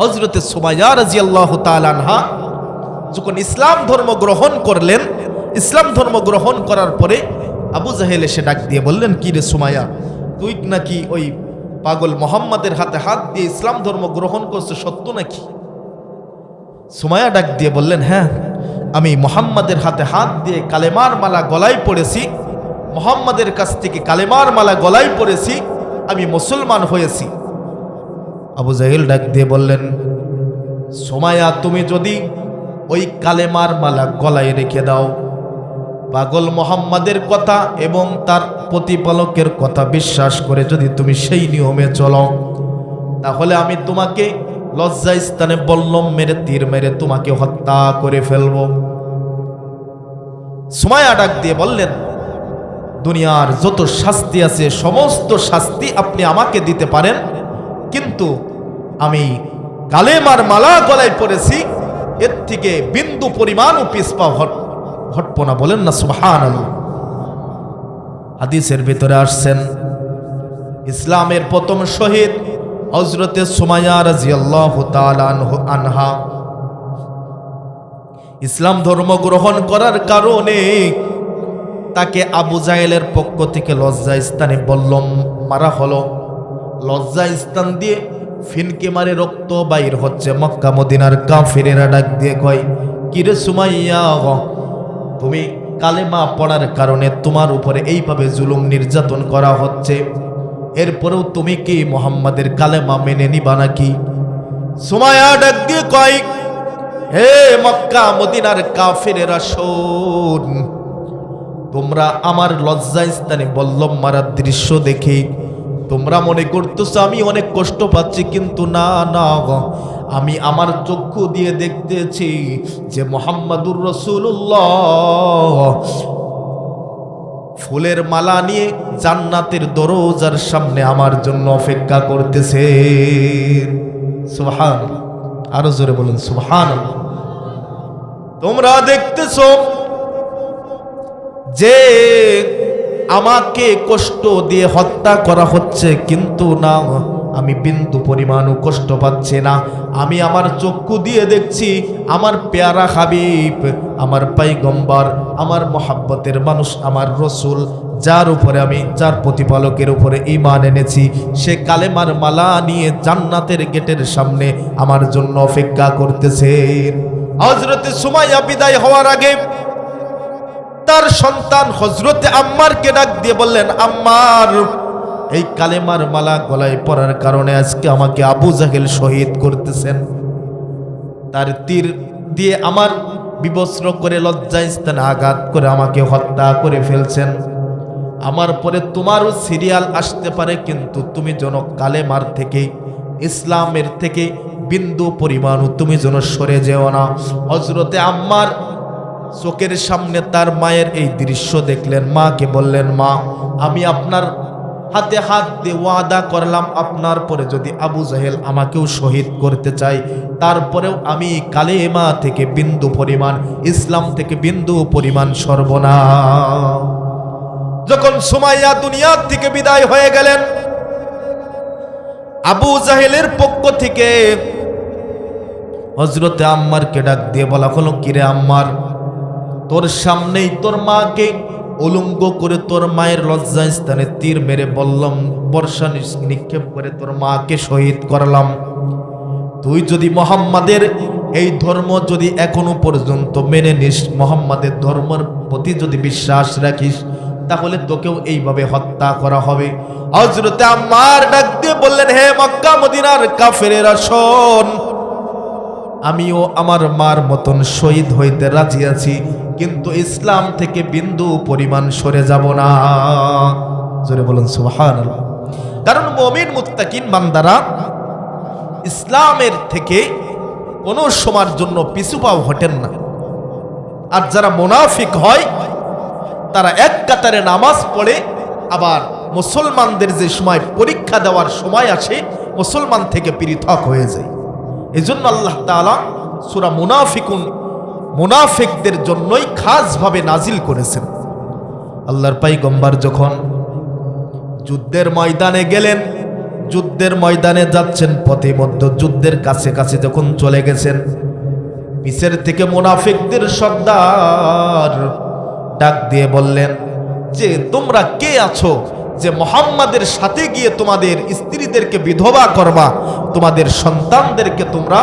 হযরতে সুমাইয়া রাদিয়াল্লাহু তাআলা আনহা যখন ইসলাম ধর্ম গ্রহণ করলেন, ইসলাম ধর্ম গ্রহণ করার পরে আবু জাহেল এসে ডাক দিয়ে বললেন, কি রে সুমাইয়া, তুই নাকি ওই পাগল মুহাম্মাদের হাতে হাত দিয়ে ইসলাম ধর্ম গ্রহণ করছে, সত্য নাকি? সুমাইয়া ডাক দিয়ে বললেন, হ্যাঁ, আমি মুহাম্মাদের হাতে হাত দিয়ে কালেমার মালা গলায় পড়েছি, মুহাম্মাদের কাছ থেকে কালেমার মালা গলায় পড়েছি, আমি মুসলমান হয়েছি। আবু জাহেল ডাক দিয়ে বললেন, সুমাইয়া তুমি যদি ওই কালেমার মালা গলায় রেখে দাও, পাগল মুহাম্মাদের কথা এবং তার প্রতিপালকের কথা বিশ্বাস করে যদি তুমি সেই নিয়মে চলো, তাহলে আমি তোমাকে লজ্জা স্থানে বল্লম মেরে তীর মেরে তোমাকে হত্যা করে ফেলব। সুমাইয়া ডাক দিয়ে বললেন, দুনিয়ার যত শাস্তি আছে সমস্ত শাস্তি আপনি আমাকে দিতে পারেন, কিন্তু আমি কালেমার মালা গলায় পড়েছি, এর থেকে বিন্দু পরিমাণও পিছপা হটবো না। বলেন না সুবহানাল্লাহ। হাদিসের ভিতরে আসছেন ইসলামের প্রথম শহীদ হযরতে সুমাইয়া রাদিয়াল্লাহু তাআলা আনহা ইসলাম ধর্ম গ্রহণ করার কারণে তাকে আবু জাহেলের পক্ষ থেকে লজ্জা স্থানে বল্লম মারা হলো। লজ্জা স্থান দিয়ে ফিনকে মারে রক্ত বাইর হচ্ছে। মক্কা মদিনার কাফিরেরা ডাক দিয়ে কয়, কিরে সুমাইয়া, তুমি কালেমা পড়ার কারণে তোমার উপরে এইভাবে জুলুম নির্যাতন করা হচ্ছে, এরপরেও তুমি কি মুহাম্মাদের কালেমা মেনে নিবা নাকি? সুমাইয়া ডাক দিয়ে কয়, হে মক্কা মদিনার কাফিরেরা শোন, তোমরা আমার লজ্জা স্থানে বল্লম মারার দৃশ্য দেখে তোমরা মনে করতেছো আমি অনেক কষ্ট পাচ্ছি, কিন্তু না না, আমি আমার চক্ষু দিয়ে দেখতেছি যে মুহাম্মাদুর রাসূলুল্লাহ ফুলের মালা নিয়ে জান্নাতের দরজার সামনে আমার জন্য অপেক্ষা করতেছে। সুবহানাল্লাহ, আরো জোরে বলুন সুবহানাল্লাহ। তোমরা দেখতেছো যে আমাকে কষ্ট দিয়ে হত্যা করা হচ্ছে, কিন্তু না, আমি বিন্দু পরিমাণও কষ্ট পাচ্ছি না। আমি আমার চক্ষু দিয়ে দেখছি আমার পেয়ারা হাবিব, আমার পয়গম্বর, আমার মহাব্বতের মানুষ, আমার রসুল, যার উপরে আমি, যার প্রতিপালকের উপরে ঈমান এনেছি, সে কালেমার মালা নিয়ে জান্নাতের গেটের সামনে আমার জন্য অপেক্ষা করতেছে। হযরতে সুমাইয়া বিদায় হওয়ার আগে তার সন্তান হযরতে আম্মারকে ডাক দিয়ে বললেন, আম্মার, এই কালেমার মালা গলায় পরার কারণে আজকে আমাকে আবু জাহেল শহীদ করতেছেন। তার তীর দিয়ে আমার বিবস্ত্র করে লজ্জা স্থানে আঘাত করে আমাকে হত্যা করে ফেলছেন। আমার পরে তোমারও সিরিয়াল আসতে পারে, কিন্তু তুমি যেন কালেমার থেকে, ইসলামের থেকে বিন্দু পরিমাণও তুমি যেন সরে যেও না। হযরতে আম্মার চোখের সামনে তার মায়ের এই দৃশ্য দেখলেন, মাকে বললেন, মা আমি আপনার হাতে হাত দিয়ে ওয়াদা করলাম, আপনার পরে যদি আবু জাহেল আমাকেও শহীদ করতে চাই, তারপরেও আমি কালেমা থেকে বিন্দু পরিমাণ, ইসলাম থেকে বিন্দু পরিমাণ সরব না। যখন সুমাইয়া দুনিয়া থেকে বিদায় হয়ে গেলেন, আবু জাহেলের পক্ষ থেকে হযরতে আম্মারকে ডাক দিয়ে বলা হলো, কিরে আম্মার, তোর সামনেই তোর মাকে উলঙ্গ করে তোর মায়ের লজ্জা স্থানে তীর মেরে বললাম, বর্ষা নিক্ষেপ করে তোর মাকে শহীদ করলাম। তুই যদি মুহাম্মাদের এই ধর্ম যদি এখনো পর্যন্ত মেনে নিস, মুহাম্মাদের ধর্মের প্রতি যদি বিশ্বাস রাখিস, তাহলে তোকেও এইভাবে হত্যা করা হবে। হযরতে আম্মার ডাক দিয়ে বললেন, হে মক্কা মদিনার কাফেরেরা শোন, আমিও আমার মার মতন শহীদ হইতে রাজি আছি, কিন্তু ইসলাম থেকে বিন্দু পরিমাণ সরে যাব না। জোরে বলুন সুবহানাল্লাহ। কারণ মুমিন মুত্তাকিন বান্দারা ইসলামের থেকে কোনো সময়ের জন্য পিছু পাও হটেন না। আর যারা মুনাফিক হয় তারা এক কাতারে নামাজ পড়ে, আবার মুসলমানদের যে সময় পরীক্ষা দেওয়ার সময় আসে মুসলমান থেকে পৃথক হয়ে যায়। এই জন্য আল্লাহ তাআলা সূরা মুনাফিকুন মুনাফিকদের জন্যই খাসভাবে নাজিল করেছেন। আল্লাহর পয়গম্বর যখন যুদ্ধের ময়দানে গেলেন, যুদ্ধের ময়দানে যাচ্ছেন, পথে মধ্য যুদ্ধের কাছে কাছে যখন চলে গেছেন, পিছের থেকে মুনাফিকদের সর্দার ডাক দিয়ে বললেন যে তোমরা কে আছো যে মুহাম্মাদের সাথে গিয়ে তোমাদের স্ত্রীদেরকে বিধবা করবা, তোমাদের সন্তানদেরকে তোমরা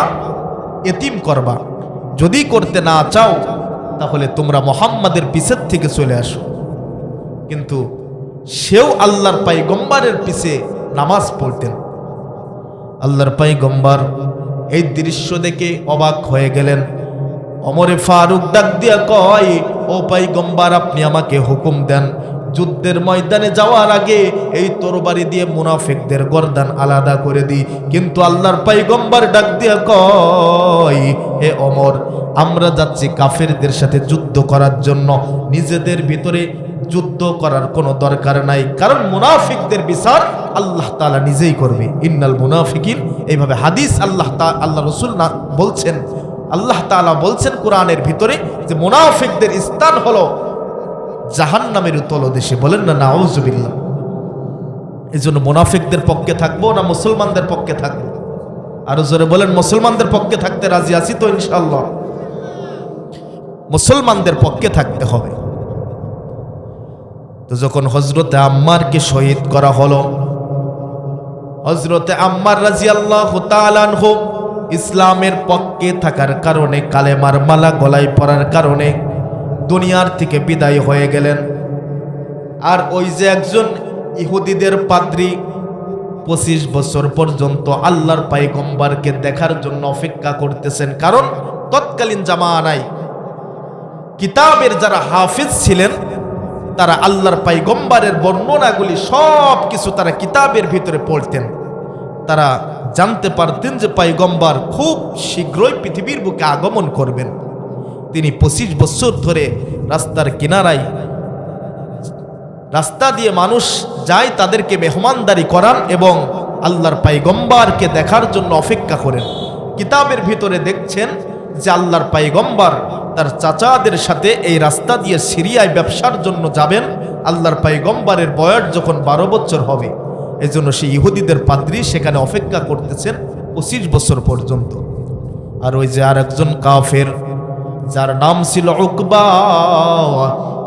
এতিম করবা? যদি করতে না চাও তাহলে তোমরা মুহাম্মাদের পিছের থেকে চলে আসো। কিন্তু সেও আল্লাহর পয়গম্বরের পিছে নামাজ পড়তেন। আল্লাহর পয়গম্বর এই দৃশ্য দেখে অবাক হয়ে গেলেন। ওমরে ফারুক ডাক দিয়া কয়, ও পয়গম্বর, আপনি আমাকে হুকুম দেন, যুদ্ধের ময়দানে যাওয়ার আগে এই তরবারি দিয়ে মুনাফিকদের গর্দান আলাদা করে দিই। কিন্তু আল্লাহর পয়গম্বর ডাক দিয়া কয়, হে ওমর, আমরা যাচ্ছি কাফেরদের সাথে যুদ্ধ করার জন্য, নিজেদের ভিতরে যুদ্ধ করার কোনো দরকার নাই, কারণ মুনাফিকদের বিচার আল্লাহ তাআলা নিজেই করবে। ইন্নাল মুনাফিকিন, এইভাবে হাদিস আল্লাহ রাসূল না বলছেন, আল্লাহ তাআলা বলছেন কোরআনের ভিতরে যে মুনাফিকদের স্থান হলো জাহান্নামের তলদেশে। বলেন না নাউযুবিল্লাহ। এই জন্য মুনাফিকদের পক্ষে থাকবো না মুসলমানদের পক্ষে থাকবো? আরো জোরে বলেন, মুসলমানদের পক্ষে থাকতে রাজি আছি তো ইনশাআল্লাহ? মুসলমানদের পক্ষে থাকতে হবে। তো যখন হযরতে আম্মারকে শহীদ করা হলো, হযরতে আম্মার রাদিয়াল্লাহু তাআলা আনহু ইসলামের পক্ষে থাকার কারণে, কালেমার মালা গলায় পরার কারণে দুনিয়ার থেকে বিদায় হয়ে গেলেন। আর ওই যে একজন ইহুদিদের পাদ্রী 25 বছর পর্যন্ত আল্লাহর পয়গম্বরকে দেখার জন্য অপেক্ষা করতেছেন, কারণ তৎকালীন জামানায় কিতাবের যারা হাফিজ ছিলেন তারা আল্লাহর পয়গম্বরের বর্ণনাগুলি সব কিছু তারা কিতাবের ভিতরে পড়তেন। তারা জানতে পারতেন যে পয়গম্বর খুব শীঘ্রই পৃথিবীর বুকে আগমন করবেন। তিনি 25 বছর ধরে রাস্তার কিনারায়, রাস্তা দিয়ে মানুষ যায়, তাদেরকে মেহমানদারি করান এবং আল্লাহর পয়গম্বরকে দেখার জন্য অপেক্ষা করেন। কিতাবের ভিতরে দেখছেন যে আল্লাহর পয়গম্বর তার চাচাদের সাথে এই রাস্তা দিয়ে সিরিয়ায় ব্যবসার জন্য যাবেন। আল্লাহর পয়গম্বরের বয়স যখন 12 বছর হবে, এই জন্য সেই ইহুদিদের পাদ্রী সেখানে অপেক্ষা করতেছেন 25 বছর পর্যন্ত। আর ওই যে আর একজন কাফের যার নাম ছিল উকবা,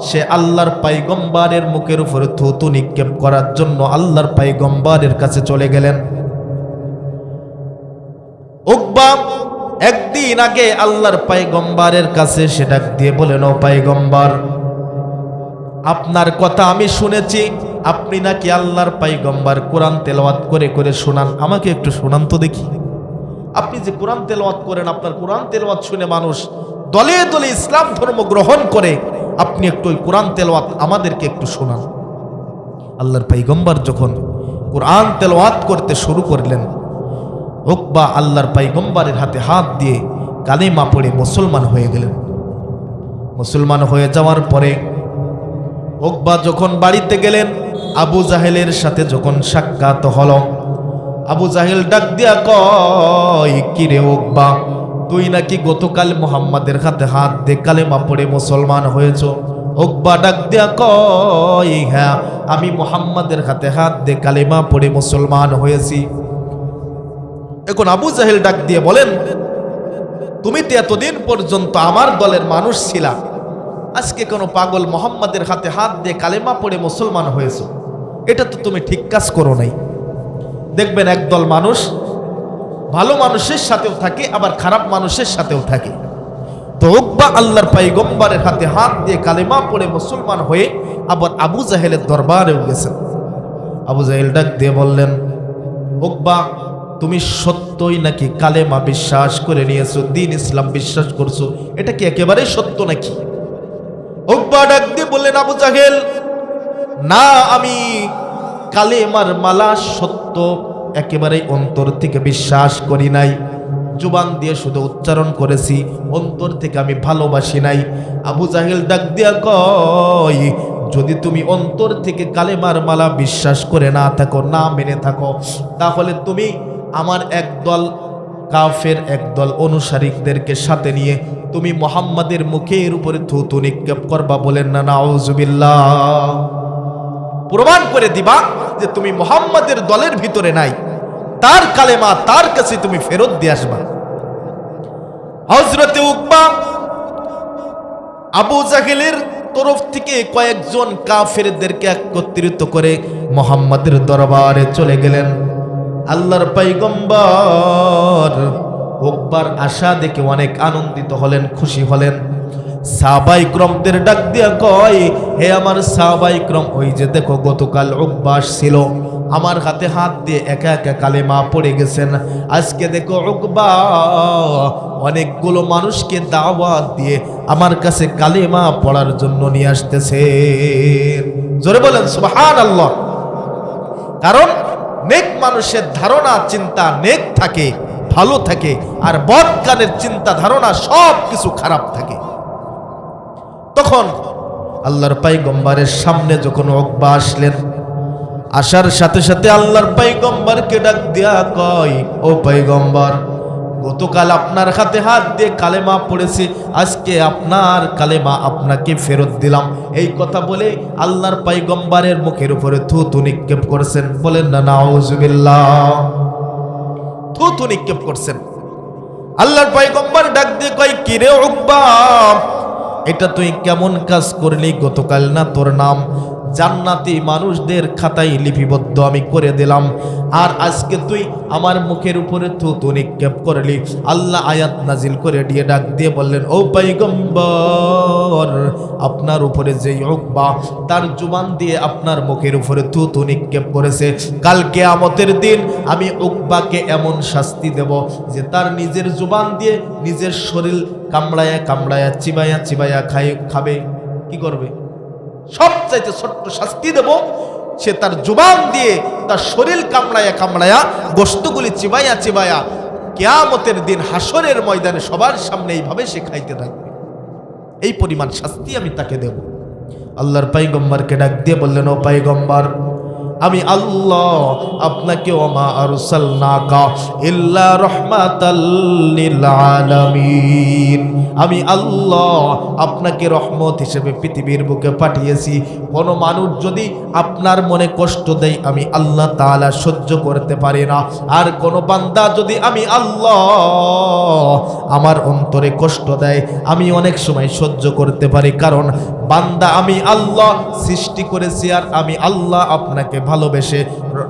সে আল্লাহর পয়গম্বরের মুখের উপরে থুতু নিক্ষেপ করার জন্য আল্লাহর পয়গম্বরের কাছে চলে গেলেন। উকবা একদিন আগে আল্লাহর পয়গম্বরের কাছে সে ডাক দিয়ে বলেন, ও পয়গম্বর, আপনার কথা আমি শুনেছি, আপনি নাকি আল্লাহর পয়গম্বর কোরআন তেলাওয়াত করে করে শোনান, আমাকে একটু শোনান তো দেখি। আপনি যে কোরআন তেলাওয়াত করেন, আপনার কোরআন তেলাওয়াত শুনে মানুষ দলে দলে ইসলাম ধর্ম গ্রহণ করে, আপনি একটু ওই কোরআন তেলাওয়াত আমাদেরকে একটু শোনান। আল্লাহর পয়গম্বর যখন কোরআন তেলাওয়াত করতে শুরু করলেন, উকবা আল্লাহর পয়গম্বরের হাতে হাত দিয়ে কালেমা পড়ে মুসলমান হয়ে গেলেন। মুসলমান হয়ে যাওয়ার পরে উকবা যখন বাড়িতে গেলেন, আবু জাহেলের সাথে যখন সাক্ষাৎ হলো, আবু জাহেল ডাক দিয়া কয়, কি রে উকবা, তুই নাকি গতকাল মুহাম্মাদের হাতে হাত দিয়ে কালেমা পড়ে মুসলমান হয়েছ? উকবা ডাক দিয়া কয়, হ্যাঁ, আমি মুহাম্মাদের হাতে হাত দিয়ে কালেমা পড়ে মুসলমান হয়েছি। এখন আবু জাহেল ডাক দিয়ে বলেন, তুমি তো এতদিন পর্যন্ত আমার দলের মানুষ ছিলা, আজকে কোনো পাগল মুহাম্মাদের হাতে হাত দিয়ে কালেমা পড়ে মুসলমান হয়েছো, এটা তো তুমি ঠিক কাজ করো নাই। দেখবেন একদল মানুষ ভালো মানুষের সাথেও থাকে, আবার খারাপ মানুষের সাথেও থাকে। তো উকবা আল্লাহর পয়গম্বরের হাতে হাত দিয়ে কালেমা পড়ে মুসলমান হয়ে আবার আবু জাহেলের দরবারেও গেছেন। আবু জাহেল ডাক দিয়ে বললেন, উকবা, তুমি সত্যই নাকি কালেমা বিশ্বাস করে নিয়েছো, দ্বীন ইসলাম বিশ্বাস করছো, এটা কি একেবারেই সত্য নাকি? উকবা ডাক দিয়ে বললেন, আবু জাহেল, না, আমি কালেমার মালা সত্য একেবারেই অন্তর থেকে বিশ্বাস করি নাই, জুবান দিয়ে শুধু উচ্চারণ করেছি, অন্তর থেকে আমি ভালোবাসি নাই। আবু জাহেল ডাক দিয়া কয়, যদি তুমি অন্তর থেকে কালেমার মালা বিশ্বাস করে না থাকো, না মেনে থাকো, তাহলে তুমি আমার একদল কাফের, একদল অনুসারীদেরকে সাথে নিয়ে তুমি মুহাম্মাদের মুখের উপরে থুতু নিক্ষেপ করবা। বলেন না নাউজুবিল্লাহ? প্রমাণ করে দিবা যে তুমি মুহাম্মাদের দলের ভিতরে নাই, তার কালেমা তার কাছে তুমি ফেরত দিয়ে আসবা। হযরতে উকবা আবু জাহেলের তরফ থেকে কয়েকজন কাফেরদেরকে একত্রিত করে মুহাম্মাদের দরবারে চলে গেলেন। আল্লাহর পয়গম্বর উকবার আশা দেখে অনেক আনন্দিত হলেন, খুশি হলেন। সাহাবায়ে কিরামদের ডাক দিয়া কয়, হে আমার সাহাবায়ে কিরাম, ওই যে দেখো গতকাল উকবা ছিল, আমার হাতে হাত দিয়ে একা একা কালেমা পড়ে গেছেন। আজকে দেখো উকবা অনেকগুলো মানুষকে দাওয়াত দিয়ে আমার কাছে কালেমা পড়ার জন্য নিয়ে আসতেছে। জোরে বলেন সুবহানাল্লাহ। কারণ নেক মানুষের ধারণা চিন্তা নেক থাকে, ভালো থাকে, আর বদকারের চিন্তা ধারণা সব কিছু খারাপ থাকে। তখন আল্লাহর পয়গম্বরের সামনে যখন উকবা আসলেন, আসার সাথে সাথে আল্লাহর পয়গম্বরকে ডাক দিয়া কয়, ও পয়গম্বর, গতকাল আপনার হাতে হাত দিয়ে কালেমা পড়েছি, আজকে আপনার কালেমা আপনাকে ফেরত দিলাম। এই কথা বলে আল্লাহর পয়গম্বরের মুখের উপরে থুতু নিক্ষেপ করেছেন। বলেন না নাউজুবিল্লাহ? থুতু নিক্ষেপ করছেন। আল্লাহর পয়গম্বর ডাক দিয়ে কয়, কি রে উকবা, এটা তুই কেমন কাজ করলি? গতকাল না তোর নাম জান্নাতি মানুষদের খাতায় লিপিবদ্ধ আমি করে দিলাম, আর আজকে তুই আমার মুখের উপরে থুতু নিক্ষেপ করলি। আল্লাহ আয়াত নাজিল করে দিয়ে ডাক দিয়ে বললেন, ও পয়গম্বর, আপনার উপরে যে উকবা তার জুবান দিয়ে আপনার মুখের উপরে থুতু নিক্ষেপ করেছে, কাল কিয়ামতের দিন আমি উকবাকে এমন শাস্তি দেব যে তার নিজের জুবান দিয়ে নিজের শরীর কামড়ায়া কামড়ায়া চিবায়া চিবায়া খাবে। কি করবে? সবচাইতে ছোট্ট শাস্তি দেব, সে তার জুবান দিয়ে তার শরীর কামড়ায়া কামড়ায়া গোশতগুলি চিবায়া চিবায়া কিয়ামতের দিন হাসরের ময়দানে সবার সামনে এইভাবে সে খাইতে থাকবে। এই পরিমাণ শাস্তি আমি তাকে দেব। আল্লাহর পয়গম্বরকে ডাক দিয়ে বললেন, ও পয়গম্বর, আমি আল্লাহ আপনাকে ওমা আরসালনাকা ইল্লা রাহমাতাল লিল আলামিন, আমি আল্লাহ আপনাকে রহমত হিসেবে পৃথিবীর বুকে পাঠিয়েছি। কোনো মানুষ যদি আপনার মনে কষ্ট দেয়, আমি আল্লাহ তাআলা সহ্য করতে পারি না। আর কোনো বান্দা যদি আমি আল্লাহ আমার অন্তরে কষ্ট দেয়, আমি অনেক সময় সহ্য করতে পারি, কারণ বান্দা আমি আল্লাহ সৃষ্টি করেছি, আর আমি আল্লাহ আপনাকে ভালোবেসে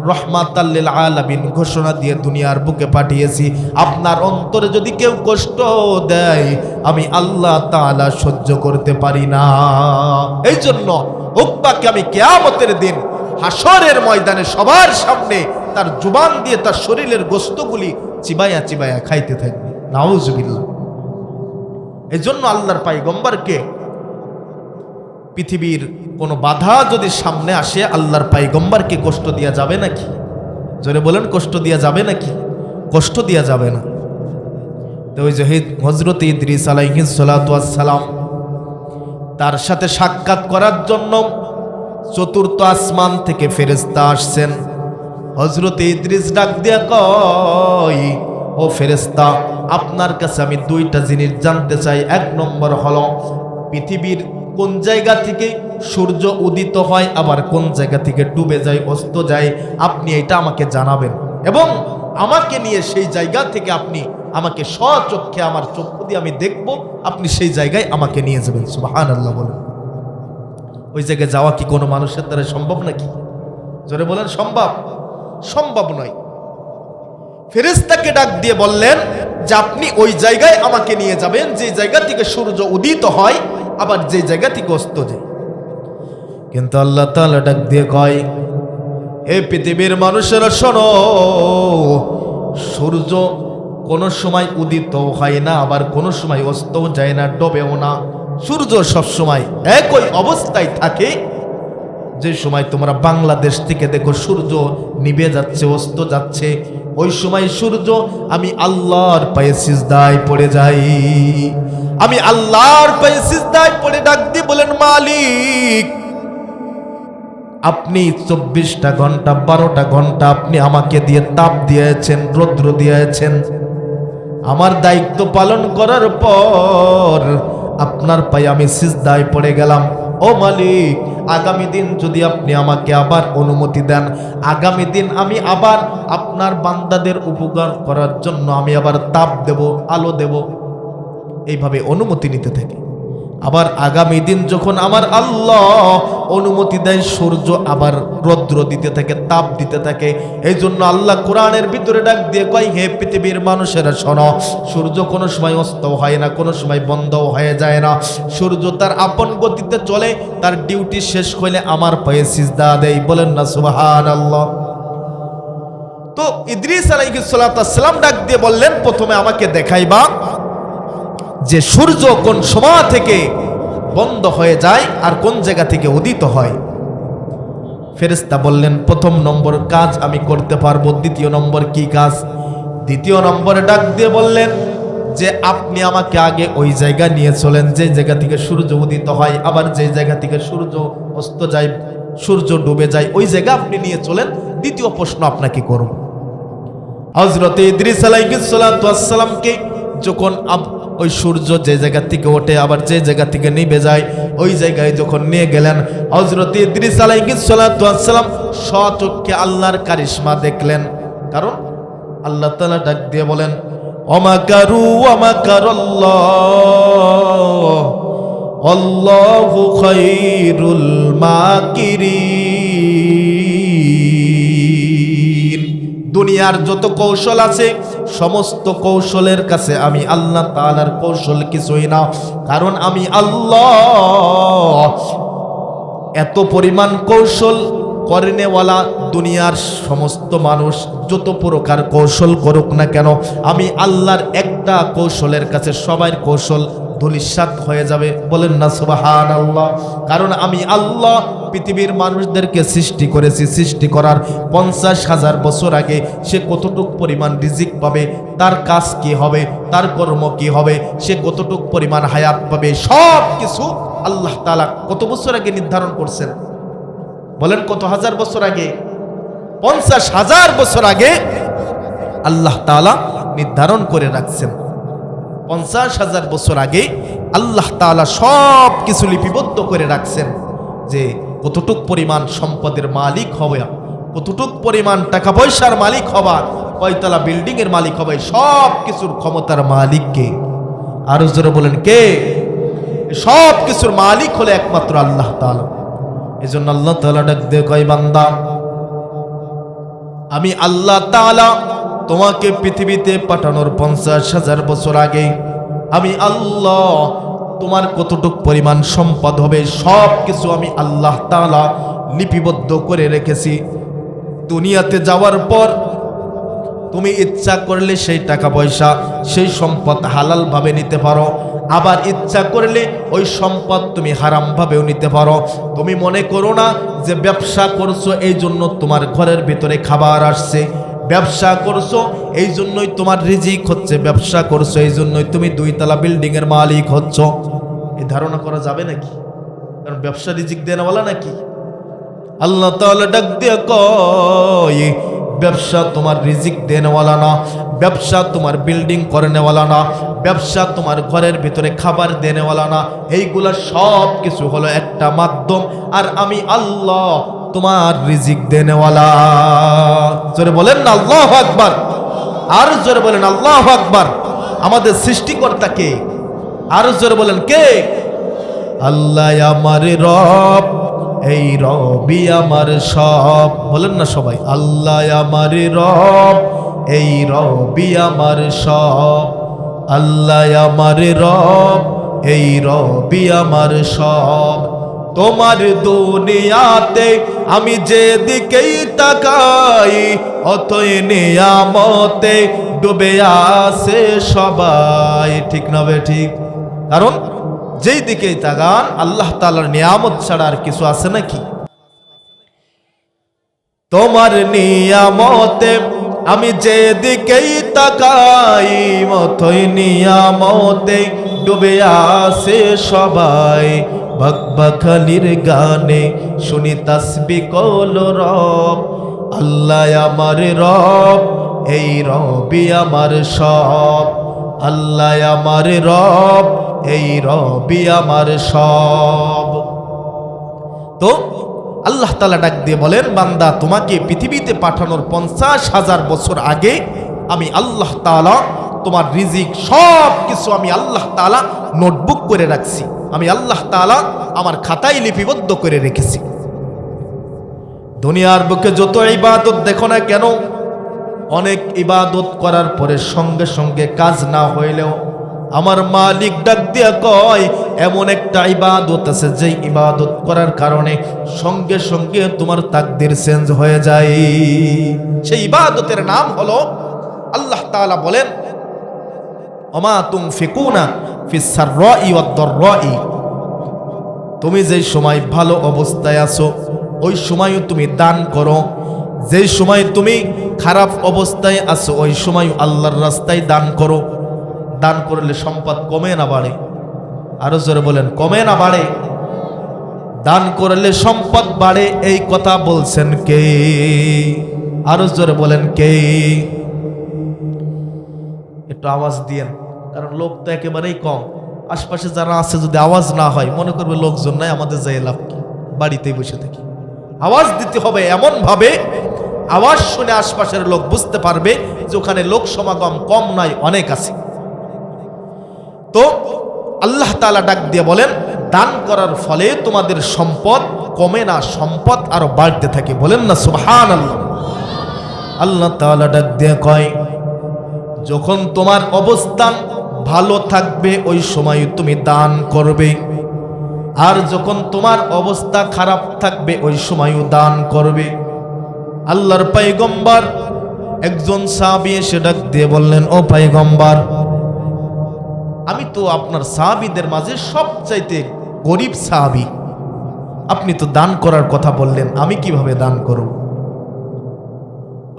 রহমাতাল লিল আলামিন ঘোষণা দিয়ে দুনিয়ার বুকে পাঠিয়েছি। আপনার অন্তরে যদি কেউ কষ্ট দেয়, আমি আল্লাহ তাআলা সহ্য করতে পারি না। এই জন্য উকবাকে আমি কিয়ামতের দিন হাসরের ময়দানে সবার সামনে তার জুবান দিয়ে তার শরীরের গোশতগুলি চিবায়া চিবায়া খাইতে থাকবে। নাউজুবিল্লাহ। এই জন্য আল্লাহর পয়গম্বরকে পৃথিবীর কোনো বাধা যদি সামনে আসে, আল্লাহর পয়গম্বরকে কষ্ট দেওয়া যাবে নাকি? জোরে বলেন, কষ্ট দেওয়া যাবে নাকি? কষ্ট দেওয়া যাবে না। তো ওই যে হযরত ইদ্রিস আলাইহিস সালাতু ওয়াস সালাম তার সাথে সাক্ষাৎ করার জন্য চতুর্থ আসমান থেকে ফেরেশতা আসছেন। হযরত ইদ্রিস ডাক দিয়া কয়, ও ফেরেশতা, আপনার কাছে আমি দুইটা জিনিস জানতে চাই। এক নম্বর হলো পৃথিবীর কোন জায়গা থেকে সূর্য উদিত হয়, আবার কোন জায়গা থেকে ডুবে যায়, অস্ত যায়, আপনি এটা আমাকে জানাবেন এবং আমাকে নিয়ে সেই জায়গা থেকে আপনি আমাকে স্বচক্ষে, আমার চক্ষু দিয়ে আমি দেখব, আপনি সেই জায়গায় আমাকে নিয়ে যাবেন। সুবহানাল্লাহ বলেন। ওই জায়গায় যাওয়া কি কোনো মানুষের দ্বারা সম্ভব নাকি? জোরে বলেন, সম্ভব? সম্ভব নয়। ফেরেশতাকে ডাক দিয়ে বললেন যে আপনি ওই জায়গায় আমাকে নিয়ে যাবেন যে জায়গা থেকে সূর্য উদিত হয়, আবার যে জায়গা থেকে অস্ত যায়। কিন্তু আল্লাহ তাআলা ডাক দিয়ে কয়, এই পৃথিবীর মানুষেরা শোনো, সূর্য কোনো সময় উদিত হয় না, আবার কোনো সময় অস্তও যায় না, ডোবেও না। সূর্য সবসময় একই অবস্থায় থাকে। যে সময় তোমরা বাংলাদেশ থেকে দেখো সূর্য নিভে যাচ্ছে, অস্ত যাচ্ছে, ওই সময় সূর্য আমি আল্লাহর পায়ে সিজদায় পড়ে যাই। আমি আল্লাহর পায়ে সিজদায় পড়ে ডাক দিয়ে বলেন, মালিক, আপনি 24টা ঘন্টা 12টা ঘন্টা আপনি আমাকে দিয়ে তাপ দিয়েছেন, রৌদ্র দিয়েছেন। আমার দায়িত্ব পালন করার পর আপনার পায়ে আমি সিজদায় পড়ে গেলাম। ও মালিক, আগামী দিন যদি আপনি আমাকে আবার অনুমতি দেন, আগামী দিন আমি আবার আপনার বান্দাদের উপকার করার জন্য আমি আবার তাপ দেব, আলো দেব। এইভাবে অনুমতি নিতে থাকি। আবার আগামী দিন যখন আমার আল্লাহ অনুমতি দেয়, সূর্য আবার রৌদ্র দিতে থাকে, তাপ দিতে থাকে। এই জন্য আল্লাহ কোরআনের ভিতরে ডাক দিয়ে কয়, হে পৃথিবীর মানুষেরা শোনো, সূর্য কোনো সময় অস্ত হয় না, কোনো সময় বন্ধও হয়ে যায় না। সূর্য তার আপন গতিতে চলে, তার ডিউটি শেষ হইলে আমার পায়ে সিজদা দেয়। বলেন না সুবহানাল্লাহ। তো ইদ্রিস আলাইহিস সালাম ডাক দিয়ে বললেন, প্রথমে আমাকে দেখাইবা যে সূর্য কোন সময় থেকে বন্ধ হয়ে যায় আর কোন জায়গা থেকে উদিত হয়। ফেরেশতা বললেন, প্রথম নম্বর কাজ আমি করতে পারবো। দ্বিতীয় নম্বর কি কাজ? দ্বিতীয় নম্বরে ডাক দিয়ে বললেন যে আপনি আমাকে আগে ওই জায়গায় নিয়ে চলেন যে জায়গা থেকে সূর্য উদিত হয়, আবার যে জায়গা থেকে সূর্য অস্ত যায়, সূর্য ডুবে যায়, ওই জায়গা আপনি নিয়ে চলেন। দ্বিতীয় প্রশ্ন আপনাকে করব। হযরত ইদ্রিস আলাইহিস সালামকে যখন ওই সূর্য যে জায়গা থেকে ওঠে আবার যে জায়গা থেকে নিভে যায়, ওই জায়গায় যখন নিয়ে গেলেন, হযরত ইদ্রিস আলাইহিস সালাম স্বচক্ষে আল্লাহর কারিশমা দেখলেন। কারণ আল্লাহ তাআলা ডাক দিয়ে বলেন, ওমাকারু ওমাকারাল্লাহ আল্লাহু খায়রুল মাকিরিন। দুনিয়ার যত কৌশল আছে সমস্ত কৌশলের কাছে আমি আল্লাহ তাআলার কৌশল কিছুই না। কারণ আমি আল্লাহ এত পরিমাণ কৌশল করেনেওয়ালা। দুনিয়ার সমস্ত মানুষ যত প্রকার কৌশল করুক না কেন, আমি আল্লাহর একটা কৌশলের কাছে সবার কৌশল ধূলিসাৎ হয়ে যাবে। বলেন না সুবহানাল্লাহ। কারণ আমি আল্লাহ পৃথিবীর মানুষদেরকে সৃষ্টি করেছি, সৃষ্টি করার 50,000 বছর আগে সে কতটুক পরিমাণ রিজিক পাবে, তার কাজ কি হবে, তার কর্ম কি হবে, সে কতটুক পরিমাণ হায়াত পাবে, সব কিছু আল্লাহ তাআলা কত বছর আগে নির্ধারণ করছেন। বলেন কত হাজার বছর আগে? 50,000 বছর আগে আল্লাহ তাআলা নির্ধারণ করে রাখছেন। 50,000 বছর আগে আল্লাহ তাআলা সব কিছু লিপিবদ্ধ করে রাখছেন যে কতটুক পরিমাণ সম্পদের মালিক হবে, কতটুক পরিমাণ টাকা পয়সার মালিক হবা, কয়তলা বিল্ডিং এর মালিক হবে, সব কিছুর ক্ষমতার মালিক কে? আরো জোরে বলেন কে? সব কিছুর মালিক হলো একমাত্র আল্লাহ তাআলা। এজন্য আল্লাহ তাআলা ডাক দিয়ে কয়, বান্দা, আমি আল্লাহ তাআলা তোমাকে পৃথিবীতে পাঠানোর 50,000 বছর আগে আমি আল্লাহ তোমার কতটুক পরিমাণ সম্পদ হবে সব কিছু আমি আল্লাহ তাআলা লিপিবদ্ধ করে রেখেছি। দুনিয়াতে যাওয়ার পর তুমি ইচ্ছা করলে সেই টাকা পয়সা, সেই সম্পদ হালাল ভাবে নিতে পারো, আবার ইচ্ছা করলে ওই সম্পদ তুমি হারাম ভাবেও নিতে পারো। তুমি মনে করো না যে ব্যবসা করছো এই জন্য তোমার ঘরের ভিতরে খাবার আসছে, ব্যবসা করছো এই জন্যই তোমার রিজিক হচ্ছে, ব্যবসা করছো এই জন্যই তুমি 2 তলা বিল্ডিং এর মালিক হচ্ছ। এই ধারণা করা যাবে নাকি? কারণ ব্যবসা রিজিক দেনওয়ালা নাকি? আল্লাহ তাআলা ডাক দিয়ে কয়, ব্যবসা তোমার রিজিক দেনওয়ালা না, ব্যবসা তোমার বিল্ডিং করেনেওয়ালা না, ব্যবসা তোমার ঘরের ভিতরে খাবার দেনেওয়ালা না। এইগুলা সব কিছু হলো একটা মাধ্যম, আর আমি আল্লাহ তোমার রিজিক দেনেওয়ালা। জোরে বলেন না আল্লাহু আকবার। আর জোরে বলেন আল্লাহু আকবার। আমাদের সৃষ্টিকর্তা কে? আর জোরে বলেন কে? আল্লাহ আমার রব, এই রবি আমার সব। বলেন না সবাই, আল্লাহ আমার রব, এই রবি আমার সব। আল্লাহ আমার রব, এই রবি আমার সব। তোমার দুনিয়াতে আমি যেদিকেই তাকাই, অতই নিয়ামতে ডুবে আছে সবাই। ঠিক না বে ঠিক? কারণ যেই দিকেই তাকান আল্লাহ তাআলার নিয়ামত ছাড়া আর কিছু আছে নাকি? তোমার নিয়ামতে আমি যেদিকেই তাকাই, মতই নিয়ামতে ডুবে আছে সবাই। বাকবাখালির গানে শুনি তাসবিহ কল রব, আল্লাহ আমার রব, এই রবি আমার সব। আল্লাহ আমার রব, এই রবি আমার সব। তো আল্লাহ তাআলা ডাক দিয়ে বলেন, বান্দা তোমাকে পৃথিবীতে পাঠানোর 50,000 বছর আগে আমি আল্লাহ তাআলা তোমার রিজিক সব কিছু আমি আল্লাহ তাআলা নোটবুক করে রাখছি। আমি আল্লাহ তাআলা আমার খাতায় লিপিবদ্ধ করে রেখেছি। দুনিয়ার বুকে যত ইবাদত দেখো না কেন, অনেক ইবাদত করার পরে সঙ্গে সঙ্গে কাজ না হইলেও আমার মালিক ডাক দিয়া কয়, এমন একটা ইবাদত আছে যে ইবাদত করার কারণে সঙ্গে সঙ্গে তোমার তাকদীর চেঞ্জ হয়ে যায়। সেই ইবাদতের নাম হলো, আল্লাহ তাআলা বলেন, ওমা তুনফিকুনা ফিস সাররাই ওয়াদ দাররাই। তুমি যেই সময় ভালো অবস্থায় আছো ওই সময়ও তুমি দান করো, যেই সময় তুমি খারাপ অবস্থায় আছো ওই সময় আল্লাহর রাস্তায় দান করো। দান করলে সম্পদ কমে না বাড়ে? আরো জোরে বলেন, কমে না বাড়ে? দান করলে সম্পদ বাড়ে, এই কথা বলছেন কে? আরো জোরে বলেন কে? একটু আওয়াজ দিয়েন, কারণ লোক তো একেবারেই কম। আশপাশে যারা আছে যদি আওয়াজ না হয় মনে করবে লোকজন নাই, আমাদের যাই লাভ কি, বাড়িতেই বসে থাকি। আওয়াজ দিতে হবে এমন ভাবে, আওয়াজ শুনে আশপাশের লোক বুঝতে পারবে যে ওখানে লোক সমাগম কম নয়, অনেক আছে। তো আল্লাহ তাআলা ডাক দিয়ে বলেন, দান করার ফলে তোমাদের সম্পদ কমে না, সম্পদ আরো বাড়তে থাকে। বলেন না সুবহানাল্লাহ। আল্লাহ তাআলা ডাক দিয়ে কয়, যখন তোমার অবস্থান ভালো থাকবে ওই সময় তুমি দান করবে, আর যখন তোমার অবস্থা খারাপ থাকবে ওই সময়ও দান করবে। আল্লাহর পয়গম্বর একজন সাহাবী এসে ডাক দিয়ে বললেন, ও পয়গম্বর, আমি তো আপনার সাহাবীদের মাঝে সবচাইতে গরিব সাহাবী, আপনি তো দান করার কথা বললেন, আমি কিভাবে দান করব?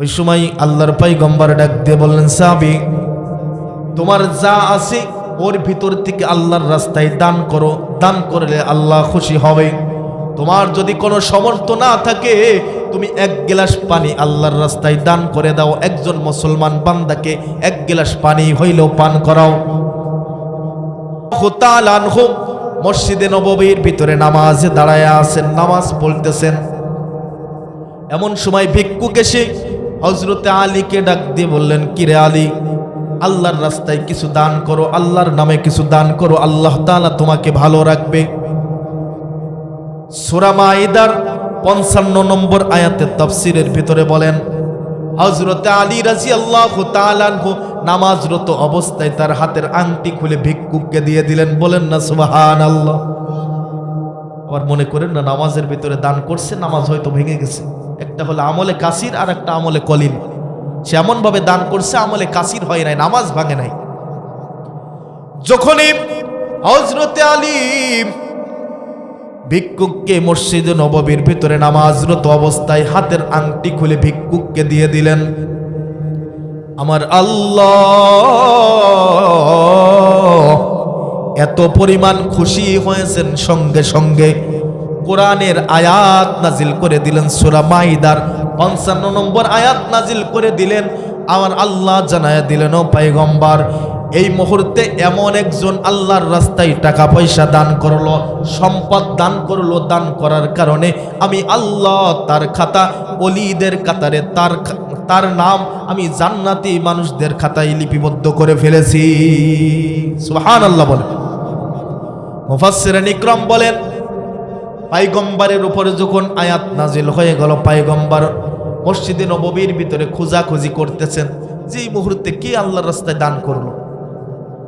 ওই সময় আল্লাহর পয়গম্বর ডাক দিয়ে বললেন, সাহাবী, তোমার যা আছে ওর ভিতর থেকে আল্লাহর রাস্তায় দান করো, দান করলে আল্লাহ খুশি হবে। তোমার যদি কোনো সামর্থ্য না থাকে তুমি এক গ্লাস পানি আল্লাহর রাস্তায় দান করে দাও, একজন মুসলমান বান্দাকে এক গ্লাস পানি হইলেও পান করাও। মসজিদে নববীর ভিতরে নামাজে দাঁড়ায় আছেন, নামাজ পড়তেছেন। এমন সময় ভিক্ষুক এসে হযরতে আলীকে ডাক দিয়ে বললেন, কিরে আলী, আল্লাহর রাস্তায় কিছু দান করো, আল্লাহর নামে কিছু দান করো, আল্লাহ তাআলা তোমাকে ভালো রাখবে। সূরা মাইদার 55 নম্বর আয়াতের তাফসীরের ভিতরে বলেন, হযরতে আলী রাদিয়াল্লাহু তাআলা আনহু নামাজরত অবস্থায় তার হাতের আংটি খুলে ভিক্ষুককে দিয়ে দিলেন। বলেন না সুবহানাল্লাহ। আবার মনে করেন না নামাজের ভিতরে দান করছে, নামাজ হয়তো ভেঙে গেছে। একটা হলো আমলে কাসির আর একটা আমলে কলিল। সে এমন ভাবে দান করছে আমলে কাসির হয় নাই, নামাজ ভাঙে নাই। যখনই হযরতে আলী ভিক্ষুককে মসজিদে নববীর ভিতরে নামাজরত অবস্থায় হাতের আংটি খুলে ভিক্ষুককে দিয়ে দিলেন, আমার আল্লাহ এত পরিমাণ খুশি হয়েছেন, সঙ্গে সঙ্গে কোরআনের আয়াত নাজিল করে দিলেন। সূরা মাইদার ৫৫ নম্বর আয়াত নাজিল করে দিলেন। আমার আল্লাহ জানায়া দিলেন, ও পয়গম্বর, এই মুহূর্তে এমন একজন আল্লাহর রাস্তায় টাকা পয়সা দান করলো, সম্পদ দান করলো, দান করার কারণে আমি আল্লাহ তার খাতা ওলিদের কাতারে তার নাম আমি জান্নাতি মানুষদের খাতায় লিপিবদ্ধ করে ফেলেছি। সুবহানাল্লাহ বলেন। মুফাসসিরিন ইকরাম বলেন, পয়গম্বরের উপরে যখন আয়াত নাজিল হয়ে গেল, পয়গম্বর মসজিদে নববীর ভিতরে খোঁজাখুঁজি করতেছেন যে এই মুহূর্তে কে আল্লাহর রাস্তায় দান করলো।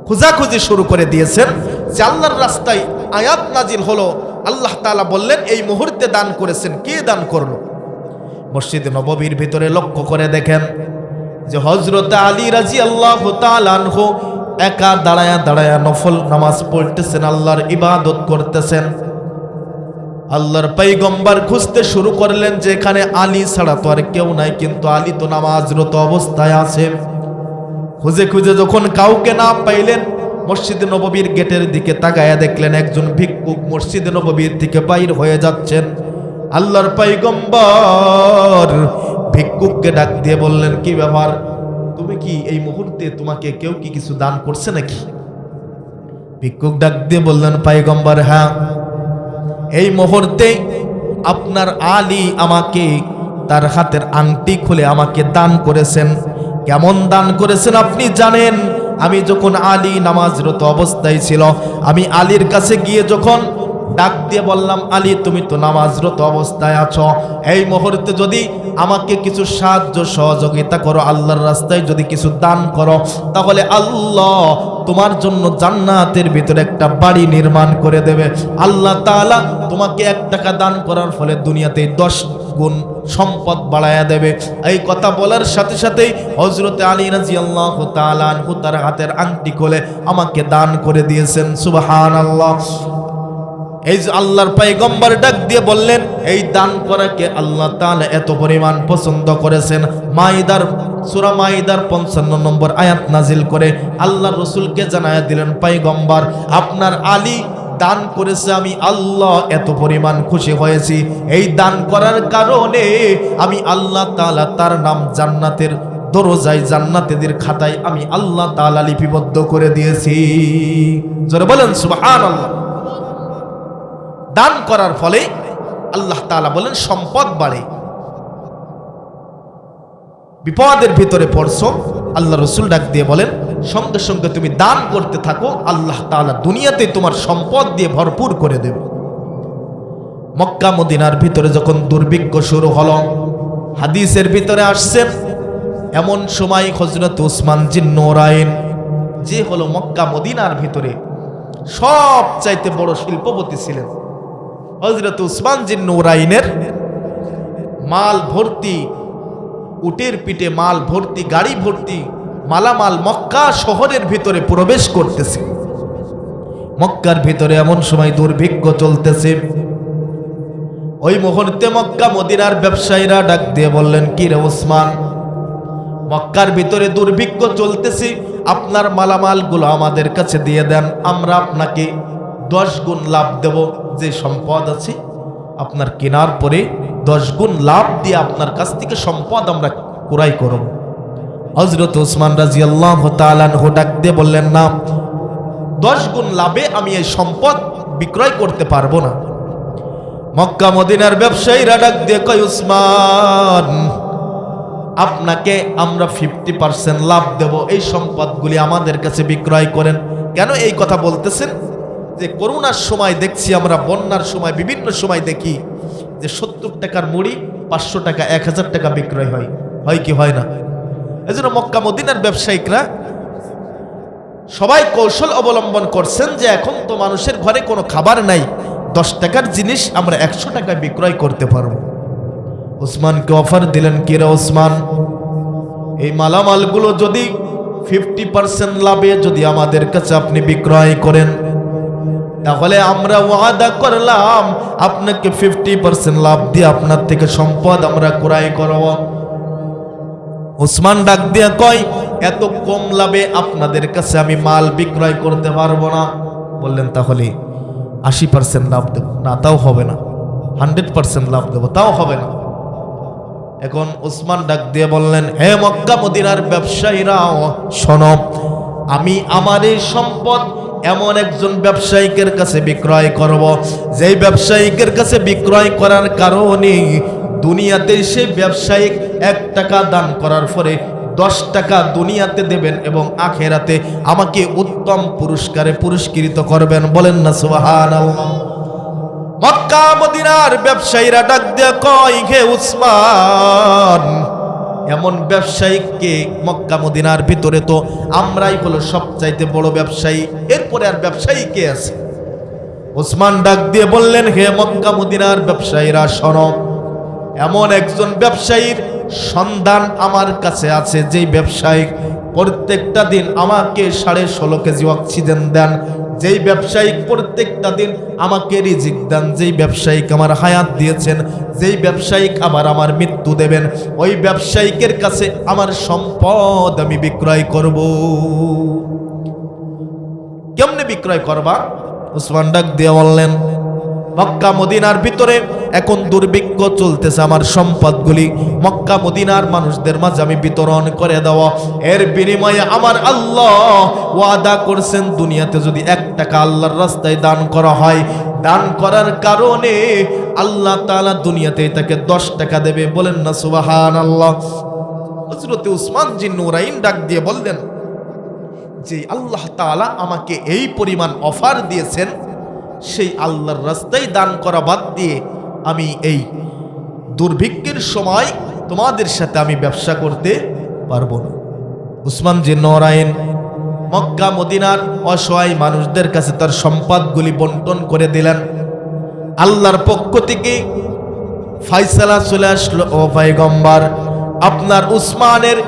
খোঁজাখুঁজি শুরু করে দিয়েছেন যে আল্লাহর রাস্তায় আয়াত নাজিল হলো, আল্লাহ তাআলা বললেন এই মুহূর্তে দান করেছেন, কে দান করলো। মসজিদে নববীর ভিতরে লক্ষ্য করে দেখেন যে হযরত আলী রাদিয়াল্লাহু তাআলা আনহু একা দাঁড়ায়া দাঁড়ায়া নফল নামাজ পড়তেছেন, আল্লাহর ইবাদত করতেছেন। আল্লাহর পয়গম্বর খুঁজতে শুরু করলেন যে এখানে আলী ছাড়া তো আর কেউ নাই, কিন্তু আলী তো নামাজরত অবস্থায় আছে। খুঁজে খুঁজে যখন কাউকে না পাইলেন, মসজিদে নববীর গেটের দিকে তাকায়া দেখলেন একজন ভিক্ষুক মসজিদে নববীর থেকে বাইর হয়ে যাচ্ছেন। আল্লাহর পয়গম্বর ভিক্ষুককে ডাক দিয়ে বললেন, কি ব্যাপার, তুমি কি এই মুহূর্তে তোমাকে কেউ কি কিছু দান করছে নাকি? ভিক্ষুক ডাক দিয়ে বললেন, পয়গম্বর, হ্যাঁ, এই মুহূর্তে আপনার আলী আমাকে তার হাতের আংটি খুলে আমাকে দান করেছেন। কেমন দান করেছেন আপনি জানেন? আমি যখন আলী নামাজরত অবস্থায় ছিল, আমি আলীর কাছে গিয়ে যখন ডাক দিয়ে বললাম, আলী তুমি তো নামাজরত অবস্থায় আছো, এই মুহূর্তে যদি আমাকে কিছু সাহায্য সহযোগিতা করো, আল্লাহর রাস্তায় যদি কিছু দান করো, তাহলে আল্লাহ তোমার জন্য জান্নাতের ভিতরে একটা বাড়ি নির্মাণ করে দেবে। আল্লাহ তাআলা তোমাকে 1 টাকা দান করার ফলে দুনিয়াতে 10 গুণ সম্পদ বাড়ায়া দেবে। এই কথা বলার সাথে সাথেই হযরত আলী রাদিয়াল্লাহু তাআলা আনহু তার হাতের আংটি খুলে আমাকে দান করে দিয়েছেন। সুবহানাল্লাহ। এই যে আল্লাহর পয়গম্বর ডাক দিয়ে বললেন, এই দান করাকে আল্লাহ তাআলা এত পরিমাণ পছন্দ করেছেন, সূরা মাইদার ৫৫ নম্বর আয়াত নাজিল করে আল্লাহর রাসূলকে জানায়া দিলেন, পয়গম্বর আপনার আলী দান করেছে, আমি আল্লাহ এত পরিমাণ খুশি হয়েছি। এই দান করার কারণে আমি আল্লাহ তাআলা তার নাম জান্নাতের দরজায়, জান্নাতীদের খাতায় আমি আল্লাহ তাআলা লিপিবদ্ধ করে দিয়েছি। জোরে বলেন সুবহানাল্লাহ। দান করার ফলে আল্লাহ তাআলা বলেন সম্পদ বাড়ে। বিপদের ভিতরে পড়ছো, আল্লাহ রাসূল ডাক দিয়ে বলেন সঙ্গে সঙ্গে তুমি দান করতে থাকো, আল্লাহ তাআলা দুনিয়াতে তোমার সম্পদ দিয়ে ভরপুর করে দেবে। মক্কা মদিনার ভিতরে যখন দুর্ভিক্ষ শুরু হলো, হাদিসের ভিতরে আসছেন এমন সময় হযরত উসমান জিন্নুরাইন, যে হলো মক্কা মদিনার ভিতরে সবচাইতে বড় শিল্পপতি ছিলেন, হযরত উসমান জিন্নুরাইনের মাল ভর্তি, উটের পিঠে মাল ভর্তি, গাড়ি ভর্তি মালামাল মক্কা শহরের ভিতরে প্রবেশ করতেছে। মক্কার ভিতরে এমন সময় দুর্ভিক্ষ চলতেছে। ওই মুহূর্তে মক্কা মদিনার ব্যবসায়ীরা ডাক দিয়ে বললেন, কি রে উসমান, মক্কার ভিতরে দুর্ভিক্ষ চলতেছে, আপনার মালামালগুলো আমাদের কাছে দিয়ে দেন, আমরা আপনাকে 10 গুণ লাভ দেব। যে সম্পদ আছে আপনার কেনার পরে 10 গুণ লাভ দিয়ে আপনার কাছ থেকে সম্পদ আমরা ক্রয় করব। হযরত উসমান রাদিয়াল্লাহু তাআলা আনহু ডাক দিয়ে বললেন, না, 10 গুণ লাভে আমি এই সম্পদ বিক্রয় করতে পারবো না। মক্কা মদিনার ব্যবসায়ীরা ডাক দিয়ে কয়, উসমান আপনাকে আমরা 50% লাভ দেব, এই সম্পদগুলি আমাদের কাছে বিক্রয় করেন। কেন এই কথা বলতেছেন? যে করোনার সময় দেখছি আমরা, বন্যার সময় বিভিন্ন সময় দেখি যে 70 টাকার মুড়ি 500 টাকা 1000 টাকা বিক্রয় হয়, হয় কি হয় না? এই জন্য মক্কা মদিনার ব্যবসায়িকরা সবাই কৌশল অবলম্বন করছেন যে এখন তো মানুষের ঘরে কোনো খাবার নাই, 10 টাকার জিনিস আমরা 100 টাকায় বিক্রয় করতে পারবো। উসমানকে অফার দিলেন, কি রে উসমান, এই মালামালগুলো যদি 50% লাভে যদি আমাদের কাছে আপনি বিক্রয় করেন, তাহলে আমরা ওয়াদা করলাম আপনাকে 50% লাভ দিয়ে আপনার থেকে সম্পদ আমরা ক্রয় করব। উসমান ডাক দিয়ে কয়, এত কম লাভে আপনাদের কাছে আমি মাল বিক্রয় করতে পারবো না। বললেন তাহলে 80% লাভ দেব। না, তাও হবে না। 100% লাভ দেব, তাও হবে না। এখন উসমান ডাক দিয়ে বললেন, হে মক্কা মদিনার ব্যবসায়ীরা শোনো, আমি আমার এই সম্পদ এমন একজন ব্যবসায়িকের কাছে বিক্রয় করব, যেই ব্যবসায়িকের কাছে বিক্রয় করার কারণে দুনিয়াতে সেই ব্যবসায়িক 1 টাকা দান করার পরে 10 টাকা দুনিয়াতে দেবেন এবং আখেরাতে আমাকে উত্তম পুরস্কারে পুরস্কৃত করবেন। বলেন না সুবহানাল্লাহ। মক্কা মদিনার ব্যবসায়ীরা ডাক দিয়ে কয়, হে উসমান, এমন ব্যবসায়িককে মক্কা মদিনার ভিতরে তো আমরাই হলো সবচাইতে বড় ব্যবসায়ী, এরপরে আর ব্যবসায়ী কে আছে? উসমান ডাক দিয়ে বললেন, হে মক্কা মদিনার ব্যবসায়ীরা শোনো, এমন একজন ব্যবসায়ীর সন্ধান আমার কাছে আছে, যেই ব্যবসায়িক প্রত্যেকটা দিন আমাকে 16.5 কেজি অক্সিজেন দেন, যেই ব্যবসায়িক প্রত্যেকটা দিন আমাকে রিজিক দেন, যেই ব্যবসায়িক আমার হায়াত দিয়েছেন, যেই ব্যবসায়িক আবার আমার মৃত্যু দেবেন, ওই ব্যবসায়িকের কাছে আমার সম্পদ আমি বিক্রয় করব। কেমনে বিক্রয় করবা? উসমান ডাক দিয়ে বললেন, মক্কা মদিনার ভিতরে এখন দুর্ভিক্ষ চলতেছে, আমার সম্পদগুলি মক্কা মদিনার মানুষদের মাঝে আমি বিতরণ করে দেওয়া, এর বিনিময়ে আমার আল্লাহ ওয়াদা করছেন দুনিয়াতে যদি 1 টাকা আল্লাহর রাস্তায় দান করা হয়, দান করার কারণে আল্লাহ তাআলা দুনিয়াতে তাকে 10 টাকা দেবে। বলেন না সুবহানাল্লাহ। হযরত উসমান জিন নুরাইন ডাক দিয়ে বললেন যে আল্লাহ তাআলা আমাকে এই পরিমাণ অফার দিয়েছেন, সেই আল্লাহর রাস্তায় দান করা বাদ দিয়ে আমি এই দুর্ভিক্ষের সময় তোমাদের সাথে আমি ব্যবসা করতে পারবো না। উসমান জিন নুরাইন মক্কা মদিনার অসহায় মানুষদের কাছে তার সম্পদগুলি বন্টন করে দিলেন। আল্লাহর পক্ষ থেকে ফায়সালা চলে আসলো, ও পয়গম্বর, আপনার উসমানের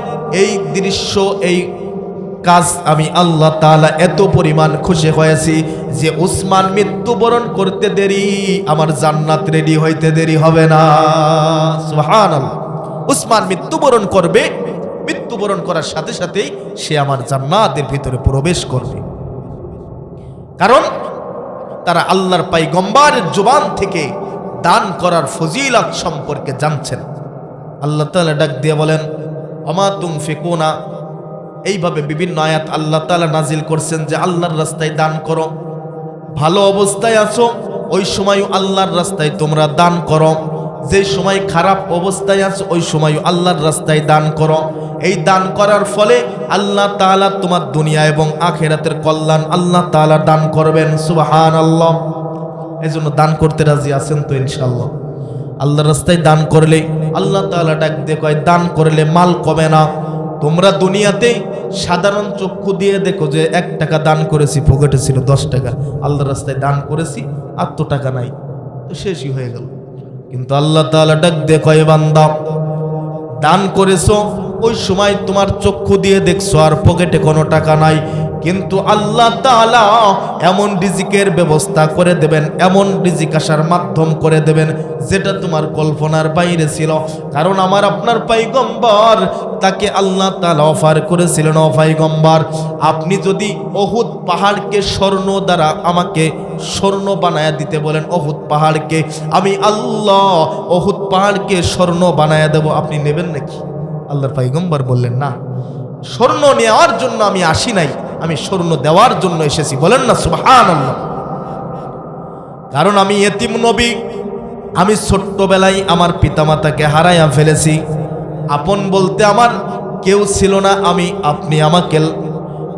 এই দৃশ্য, এই কাজ আমি আল্লাহ তাআলা এত পরিমাণ খুশি হয়েছি যে উসমান মৃত্যুবরণ করতে দেরি, আমার জান্নাত রেডি হইতে দেরি হবে না। সুবহানাল্লাহ। উসমান মৃত্যুবরণ করবে, মৃত্যুবরণ করার সাথে সাথেই সে আমার জান্নাতের ভিতরে প্রবেশ করবে, কারণ তারা আল্লাহর পয়গম্বরের জবান থেকে দান করার ফজিলত সম্পর্কে জানছেন। আল্লাহ তাআলা ডাক দিয়ে বলেন, ওমা তুনফিকুনা, এইভাবে বিভিন্ন আয়াত আল্লাহ তাআলা নাজিল করছেন যে আল্লাহর রাস্তায় দান করো। ভালো অবস্থায় আছো ওই সময় আল্লাহর রাস্তায় তোমরা দান করো, যে সময় খারাপ অবস্থায় আছো ওই সময় আল্লাহর রাস্তায় দান করো। এই দান করার ফলে আল্লাহ তাআলা তোমার দুনিয়া এবং আখিরাতের কল্যাণ আল্লাহ তাআলা দান করবেন। সুবহানাল্লাহ। এজন্য দান করতে রাজি আছেন তো ইনশাআল্লাহ? আল্লাহর রাস্তায় দান করলে আল্লাহ তাআলা ডাক দিয়ে কয়, দান করলে মাল কমে না। তোমরা দুনিয়াতে সাধারণ চক্ষু দিয়ে দেখো যে 1 টাকা দান করেছি, পকেটে ছিল 10 টাকা, আল্লাহর রাস্তায় দান করেছি, আর তো টাকা নাই, তো শেষই হয়ে গেল। কিন্তু আল্লাহ তাআলা ডাক দিয়ে কয়, বান্দা, দান করেছো ওই সময় তোমার চক্ষু দিয়ে দেখছো আর পকেটে কোনো টাকা নাই, কিন্তু আল্লাহ তাআলা এমন রিজিকের ব্যবস্থা করে দেবেন, এমন রিজিক আসার মাধ্যম করে দেবেন যেটা তোমার কল্পনার বাইরে ছিল। কারণ আমার আপনার পয়গম্বর, তাকে আল্লাহ তাআলা অফার করেছিলেন, ও পয়গম্বর, আপনি যদি উহুদ পাহাড়কে স্বর্ণ দ্বারা আমাকে স্বর্ণ বানায়া দিতে বলেন, উহুদ পাহাড়কে আমি আল্লাহ উহুদ পাহাড়কে স্বর্ণ বানায়া দেব, আপনি নেবেন নাকি? আল্লাহর পয়গম্বর বললেন, না, স্বর্ণ নেওয়ার জন্য আমি আসি নাই, আমি স্বর্ণ দেওয়ার জন্য এসেছি। বলেন না সুবহানাল্লাহ। কারণ আমি ইতিম নবী, আমি ছোট্টবেলায় আমার পিতামাতাকে হারাইয়া ফেলেছি, আপন বলতে আমার কেউ ছিল না, আপনি আমাকে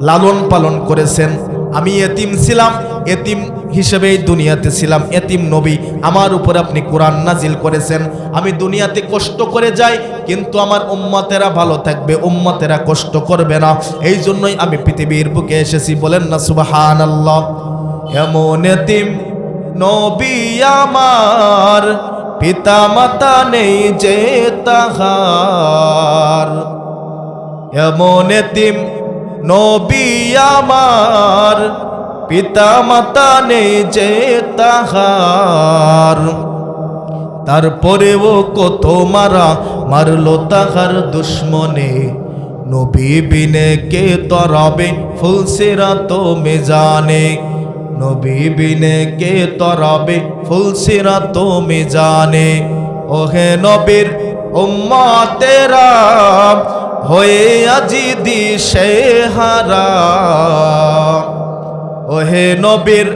লালন পালন করেছেন, আমি এতিম ছিলাম, এতিম হিসেবেই দুনিয়াতে ছিলাম, এতিম নবী, আমার উপর আপনি কোরআন নাজিল করেছেন, আমি দুনিয়াতে কষ্ট করে যাই কিন্তু আমার উম্মতেরা ভালো থাকবে, উম্মতেরা কষ্ট করবে না, এই জন্যই আমি পৃথিবীর বুকে এসেছি। বলেন না সুবহানাল্লাহ। এমন এতিম নবী আমার, পিতা মাতা নেই যে তাহার, এমন এতিম নবী আমার, পিতা মাতা নেই যে তাহার, তারপরেও কত মারলো তাহার দুশ্মনে, নবী বিনে কে তরাবে ফুলসিরাত মেজানে, নবী বিনে কে তরাবে ফুলসিরাত মিজানে। ওহে নবীর উম্মতেরা হয়ে আজি দিশেহারা, ওহে নবীর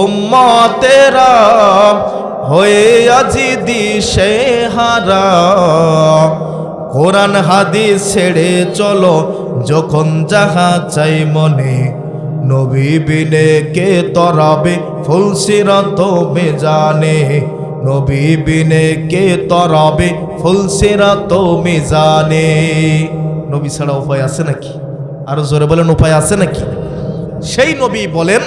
উম্মতেরা হয়ে আজি দিশেহারা। কোরআন হাদিস ছেড়ে চলো যখন যাহা চাই মনে, নবী বিনে কে তরাবে ফুলসিরাত মিজানে। নবী বিনে কে তরাবে ফুলসিরাত মিজানে। নবী ছাড়া উপায় আছে নাকি? আরো জোরে বলেন, উপায় আছে নাকি? সেই নবী বলেন,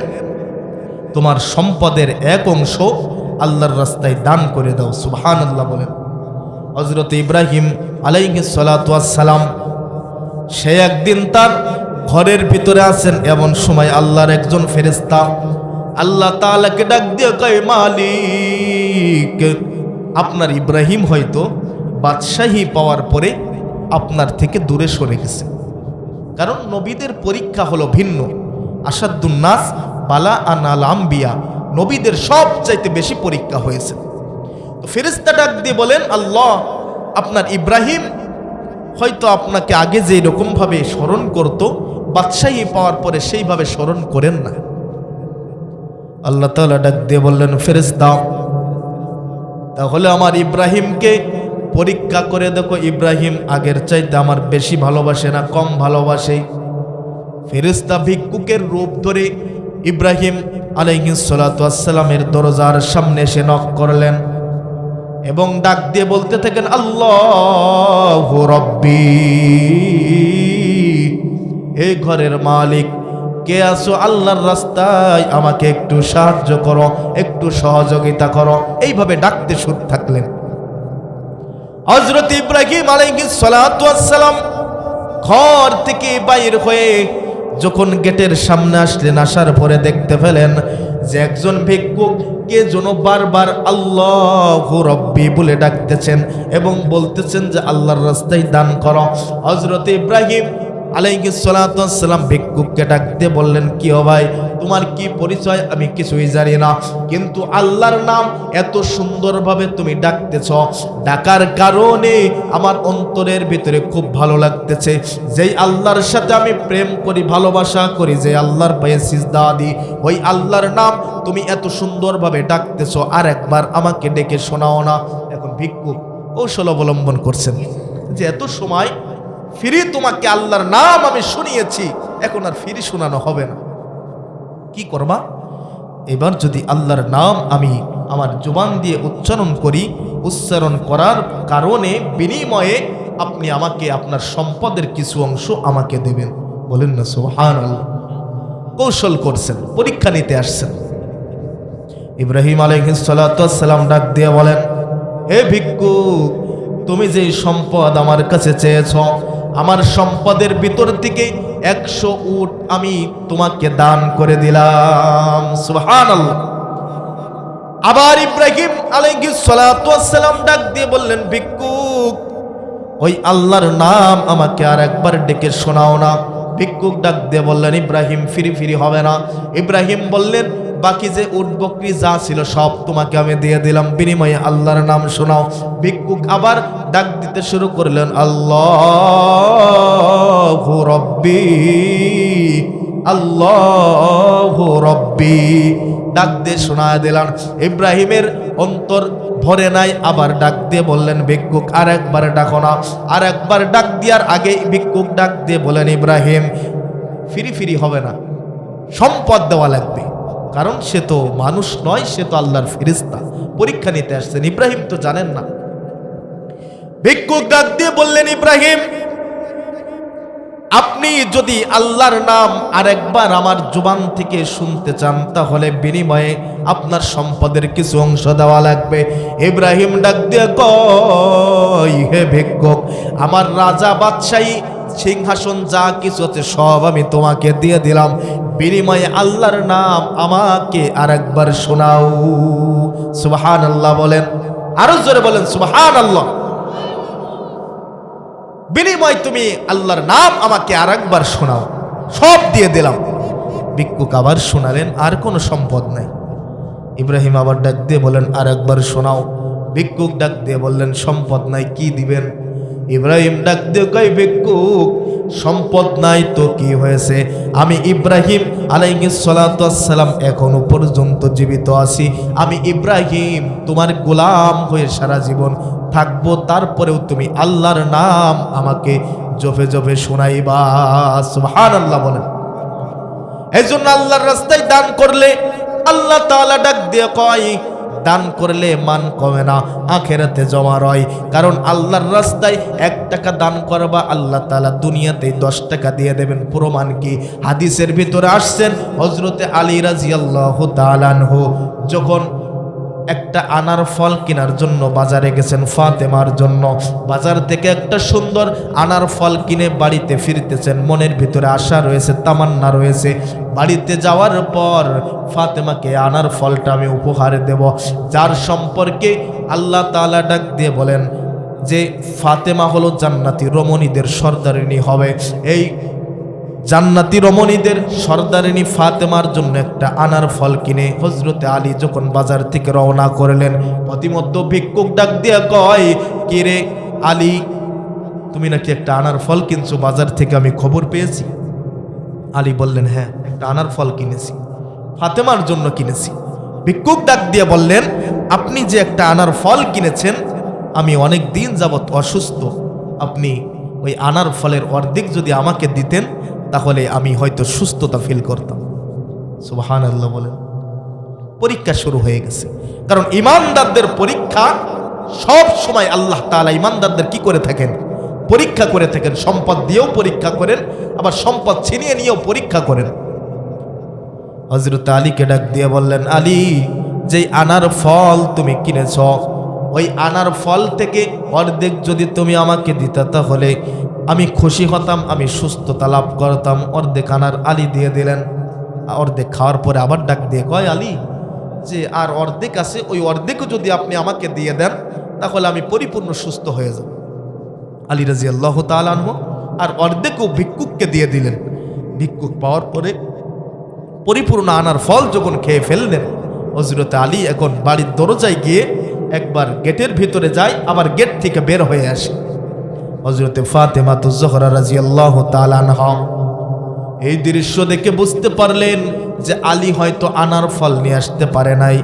তোমার সম্পদের এক অংশ আল্লাহর রাস্তায় দান করে দাও। সুবহানাল্লাহ বলেন। হযরত ইব্রাহিম আলাইহিস সালাতু ওয়াস সালাম সে একদিন তার ঘরের ভিতরে আছেন, এমন সময় আল্লাহর একজন ফেরেশতা আল্লাহ তাআলাকে ডাক দিয়ে কয়, মালিক, আপনার ইব্রাহিম হয়তো বাদশাহী পাওয়ার পরে আপনার থেকে দূরে সরে গেছে। কারণ নবীদের পরীক্ষা হলো ভিন্ন। আসাদুন নাস বালা আনাল আম্বিয়া, নবীদের সবচাইতে বেশি পরীক্ষা হয়েছে। তো ফেরেশতা ডাক দিয়ে বলেন, আল্লাহ, আপনার ইব্রাহিম হয়তো আপনাকে আগে যেই রকম ভাবে স্মরণ করত, বাদশাহী পাওয়ার পরে সেইভাবে স্মরণ করেন না। আল্লাহ তাআলা ডাক দিয়ে বললেন, ফেরেশতা, তাহলে আমার ইব্রাহিমকে পরীক্ষা করে দেখো, ইব্রাহিম আগের চাইতে আমার বেশি ভালোবাসে না কম ভালোবাসে। ফেরেশতা ভিক্ষুকের রূপ ধরে ইব্রাহিম আলাইহিস সালাতু ওয়াস সালামের দরজার সামনে এসে নক করলেন এবং ডাক দিয়ে বলতে থাকেন, আল্লাহু রাব্বি, এই ঘরের মালিক কে আছো, আল্লাহর রাস্তায় আমাকে একটু সাহায্য করো, একটু সহযোগিতা করো। এইভাবে ডাকতে শুরু থাকলেন। হযরত ইব্রাহিম আলাইহিস সালাতু ওয়াস সালাম ঘর থেকে বাইর হয়ে যখন গেটের সামনে আসলেন, আসার পরে দেখতে পেলেন যে একজন ভিক্ষুক কে যেন বারবার আল্লাহু রাব্বি বলে ডাকতেছেন এবং বলতেছেন যে আল্লাহর রাস্তায় দান করো। হযরত ইব্রাহিম আলাইহিস সালাতু ওয়াস সালাম ভিক্ষুককে ডাকতে বললেন, কি ও ভাই, তোমার কি পরিচয়? আমি কিছুই জানি না, কিন্তু আল্লাহর নাম এত সুন্দরভাবে তুমি ডাকতেছ, ডাকার কারণে আমার অন্তরের ভিতরে খুব ভালো লাগতেছে। যেই আল্লাহর সাথে আমি প্রেম করি, ভালোবাসা করি, যে আল্লাহর পায়ে সিজদা দিই, ওই আল্লাহর নাম তুমি এত সুন্দরভাবে ডাকতেছ, আর একবার আমাকে ডেকে শোনাও না। এখন ভিক্ষুক কৌশল অবলম্বন করছেন যে এত সময় ফিরি তোমাকে আল্লাহর নাম আমি শুনিয়েছি, এখন আর ফিরি শোনানো হবে না। কি করবা? এবার যদি আল্লাহর নাম আমি আমার জবান দিয়ে উচ্চারণ করি, উচ্চারণ করার কারণে বিনিময়ে আপনি আমাকে আপনার সম্পদের কিছু অংশ আমাকে দেবেন। বলেন না সুবহানাল্লাহ। কৌশল করছেন, পরীক্ষা নিতে আসছেন। ইব্রাহিম আলাইহিস সালাতু ওয়াস সালাম ডাক দিয়ে বলেন, হে ভিক্ষুক, তুমি যে সম্পদ আমার কাছে চেয়েছ, আমার সম্পদের ভিতর থেকে 100 উট আমি তোমাকে দান করে দিলাম। সুবহানাল্লাহ। আবার ইব্রাহিম আলাইহিস সালাতু ওয়াস সালাম ডাক দিয়ে বললেন, ভিক্ষুক, ওই আল্লাহর নাম আমাকে আর একবার ডেকে শোনাও না। ভিক্ষুক ডাক দিয়ে বললেন, ইব্রাহিম, ফিরি হবে না। ইব্রাহিম বললেন, বাকি যে উট বকরি যা ছিল সব তোমাকে আমি দিয়ে দিলাম, বিনিময়ে আল্লাহর নাম শোনাও। ভিক্ষুক আবার ডাক দিতে শুরু করলেন, আল্লাহু রাব্বি, আল্লাহু রাব্বি, ডাক দিয়ে শোনায় দিলেন। ইব্রাহিমের অন্তর ভরে নাই, আবার ডাক দিয়ে বললেন, ভিক্ষুক, আর একবার ডাকো না। আর একবার ডাক দেওয়ার আগে ভিক্ষুক ডাক দিয়ে বলেন, ইব্রাহিম, ফিরি হবে না, সম্পদ দেওয়া লাগবে। কারণ সে তো মানুষ নয়, সে তো আল্লাহর ফেরেশতা, পরীক্ষা নিতে আসছেন। ইব্রাহিম তো জানেন না। ভিক্ষুক ডাক দিয়ে বললেন, ইব্রাহিম, আপনি যদি আল্লাহর নাম আরেকবার আমার জবান থেকে শুনতে চান, তাহলে বিনিময়ে আপনার সম্পদের কিছু অংশ দেওয়া লাগবে। ইব্রাহিম ডাক দিয়ে কয়, হে ভিক্ষুক, আমার রাজা বাদশাহী সিংহাসন যা কিছু আছে সব আমি তোমাকে দিয়ে দিলাম, বিনিময়ে আল্লাহর নাম আমাকে আরেকবার শোনাও। সুবহানাল্লাহ বলেন, আরো জোরে বলেন সুবহানাল্লাহ। বিনিময় তুমি আল্লাহর নাম আমাকে আরেকবার শোনাও, সব দিয়ে দিলাম। ভিক্ষুক আবার শোনালেন, আর কোনো সম্পদ নাই। ইব্রাহিম আবার ডাক দিয়ে বললেন, আর একবার শোনাও। ভিক্ষুক ডাক দিয়ে বললেন, সম্পদ নাই, কি দিবেন? ইব্রাহিম ডাক দিয়ে কয়, ভিক্ষুক সম্পদ নাই তো কি হয়েছে, আমি ইব্রাহিম আলাইহিস সালাতু ওয়াস সালাম এখনো পর্যন্ত জীবিত আছি। আমি ইব্রাহিম তোমার গোলাম হয়ে সারা জীবন থাকবো, তারপরেও তুমি আল্লাহর নাম আমাকে জপে জপে শোনাইবা। সুবহানাল্লাহ বলেন। এই জন্য আল্লাহর রাস্তায় দান করলে আল্লাহ তাআলা ডাক দিয়ে কয়, দান করলে মান কমে না, আখেরাতে জমা রয়। কারণ আল্লাহর রাস্তায় 1 টাকা দান করবা, আল্লাহ তাআলা দুনিয়াতেই 10 টাকা দিয়ে দেবেন। প্রমাণ কি? হাদিসের ভিতরে আসছেন, হযরতে আলী রাদিয়াল্লাহু তাআলা আনহু যখন একটা আনার ফল কেনার জন্য বাজারে গেছেন ফাতেমার জন্য, বাজার থেকে একটা সুন্দর আনার ফল কিনে বাড়িতে ফিরতেছেন, মনের ভিতরে আশা রয়েছে, তামান্না রয়েছে, বাড়িতে যাওয়ার পর ফাতেমাকে আনার ফলটা আমি উপহার দেব, যার সম্পর্কে আল্লাহ তাআলা ডাক দিয়ে বলেন যে ফাতেমা হলো জান্নাতি রমণীদের সর্দারিনী হবে। এই জান্নাতি রমণীদের সর্দারিনী ফাতেমার জন্য একটা আনার ফল কিনে হযরতে আলী যখন বাজার থেকে রওনা করলেন, প্রতিমধ্যে ভিক্ষুক ডাক দিয়ে কয়, কি রে আলী, তুমি নাকি একটা আনার ফল কিনছো বাজার থেকে, আমি খবর পেয়েছি। আলী বললেন, হ্যাঁ, একটা আনার ফল কিনেছি, ফাতেমার জন্য কিনেছি। ভিক্ষুক ডাক দিয়ে বললেন, আপনি যে একটা আনার ফল কিনেছেন, আমি অনেক দিন যাবত অসুস্থ, আপনি ওই আনার ফলের অর্ধেক যদি আমাকে দিতেন তাহলে আমি হয়তো সুস্থতা ফিল করতাম। সুবহানাল্লাহ বলেন। পরীক্ষা শুরু হয়ে গেছে, কারণ ঈমানদারদের পরীক্ষা সব সময় আল্লাহ তাআলা ঈমানদারদের কি করে থাকেন? পরীক্ষা করে থাকেন। সম্পদ দিয়েও পরীক্ষা করেন, আবার সম্পদ ছিনিয়ে নিয়েও পরীক্ষা করেন। হযরত আলীকে ডাক দিয়ে বললেন, আলী, যেই আনার ফল তুমি কিনেছ, ওই আনার ফল থেকে অর্ধেক যদি তুমি আমাকে দিতা তাহলে আমি খুশি হতাম, আমি সুস্থতা লাভ করতাম। অর্ধেক আনার আলী দিয়ে দিলেন। অর্ধেক খাওয়ার পরে আবার ডাক দিয়ে কয়, আলী, যে আর অর্ধেক আছে, ওই অর্ধেকও যদি আপনি আমাকে দিয়ে দেন তাহলে আমি পরিপূর্ণ সুস্থ হয়ে যাব। আলী রাদিয়াল্লাহু তাআলা আনহু আর অর্ধেকও ভিক্ষুককে দিয়ে দিলেন। ভিক্ষুক পাওয়ার পরে পরিপূর্ণ আনার ফল যখন খেয়ে ফেললেন, হযরত আলী এখন বাড়ির দরজায় গিয়ে একবার গেটের ভিতরে যায়, আবার গেট থেকে বের হয়ে আসে। হযরতে ফাতেমাতুজ জোহরা রাদিয়াল্লাহু তাআলা আনহা এই দৃশ্য দেখে বুঝতে পারলেন যে আলী হয়তো আনার ফল নিয়ে আসতে পারে নাই,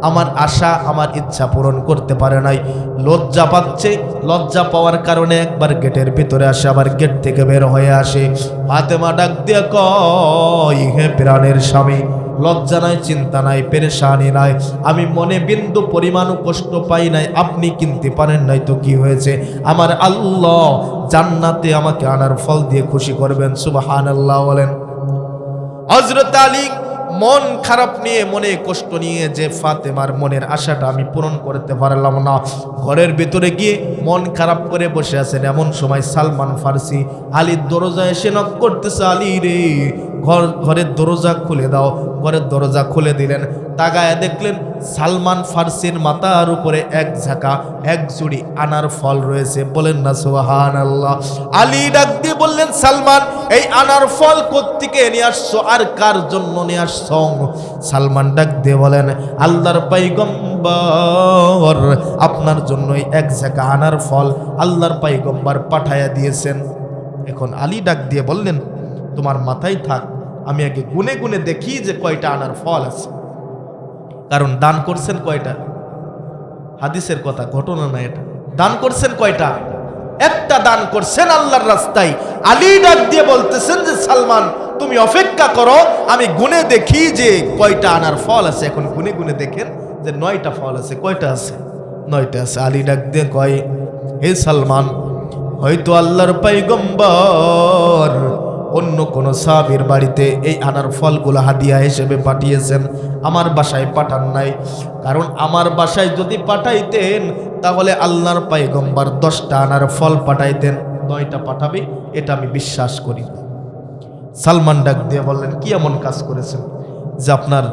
আমার আশা আমার ইচ্ছা পূরণ করতে পারে নাই। লজ্জা পাচ্ছে, লজ্জা পাওয়ার কারণে একবার গেটের ভিতরে আসে, আবার গেট থেকে বের হয়ে আসে। ফাতেমা ডাক দিয়ে কয়, হে প্রাণের স্বামী, লজ্জা নাই, চিন্তা নাই, পেরেশানি নাই, আমি মনে বিন্দু পরিমাণও কষ্ট পাই নাই। আপনি কিনতে পারেন নাই তো কি হয়েছে? আমার আল্লাহ জান্নাতে আমাকে আনার ফল দিয়ে খুশি করবেন। সুবহানাল্লাহ বলেন। হযরত আলী মন খারাপ নিয়ে, মনে কষ্ট নিয়ে, যে ফাতেমার মনের আশাটা আমি পূরণ করতে পারলাম না, ঘরের ভিতরে গিয়ে মন খারাপ করে বসে আছেন। এমন সময় সালমান ফার্সি আলীর দরজায় এসে নক করতেছে, আলী রে, ঘরের দরজা খুলে দাও। ঘরের দরজা খুলে দিলেন, তাকায় দেখলেন সালমান ফার্সির মাথার উপরে এক ঝাঁকা, এক জুড়ি আনার ফল রয়েছে। বলেন না সুবহানাল্লাহ। আলী ডাক দিয়ে বললেন, সালমান, এই আনার ফল কোত্থেকে নিয়ে আসছো আর কার জন্য নিয়ে আসছো? সালমান ডাক দিয়ে বলেন, আল্লাহর পয়গম্বর আপনার জন্যই এক ঝাঁকা আনার ফল আল্লাহর পয়গম্বর পাঠায়া দিয়েছেন। এখন আলী ডাক দিয়ে বললেন, তোমার মাথায় থাক, আমি আগে গুনে গুনে দেখি যে কয়টা আনার ফল আছে। কারণ দান করছেন কয়টা? হাদিসের কথা, ঘটনা না এটা। দান করছেন কয়টা? একটা দান করছেন আল্লাহর রাস্তায়। আলী ডাক দিয়ে বলতেছেন যে সালমান, তুমি অপেক্ষা করো, আমি গুনে দেখি যে কয়টা আনার ফল আছে। এখন গুনে গুনে দেখেন যে 9টা ফল আছে। কয়টা আছে? 9টা আছে। আলী ডাক দিয়ে কয়, হে সালমান, হয়তো আল্লাহর পয়গম্বর অন্য কোনো সাহাবীর বাড়িতে এই আনার ফলগুলো হাদিয়া হিসেবে পাঠিয়েছেন, আমার বাসায় পাঠান নাই। কারণ আমার বাসায় যদি পাঠাইতেন তাহলে আল্লাহর পয়গম্বর 10টা আনার ফল পাঠাইতেন, 9টা পাঠাবে এটা আমি বিশ্বাস করি। সালমান ডাক দিয়ে বললেন, কি এমন কাজ করেছেন যে আপনার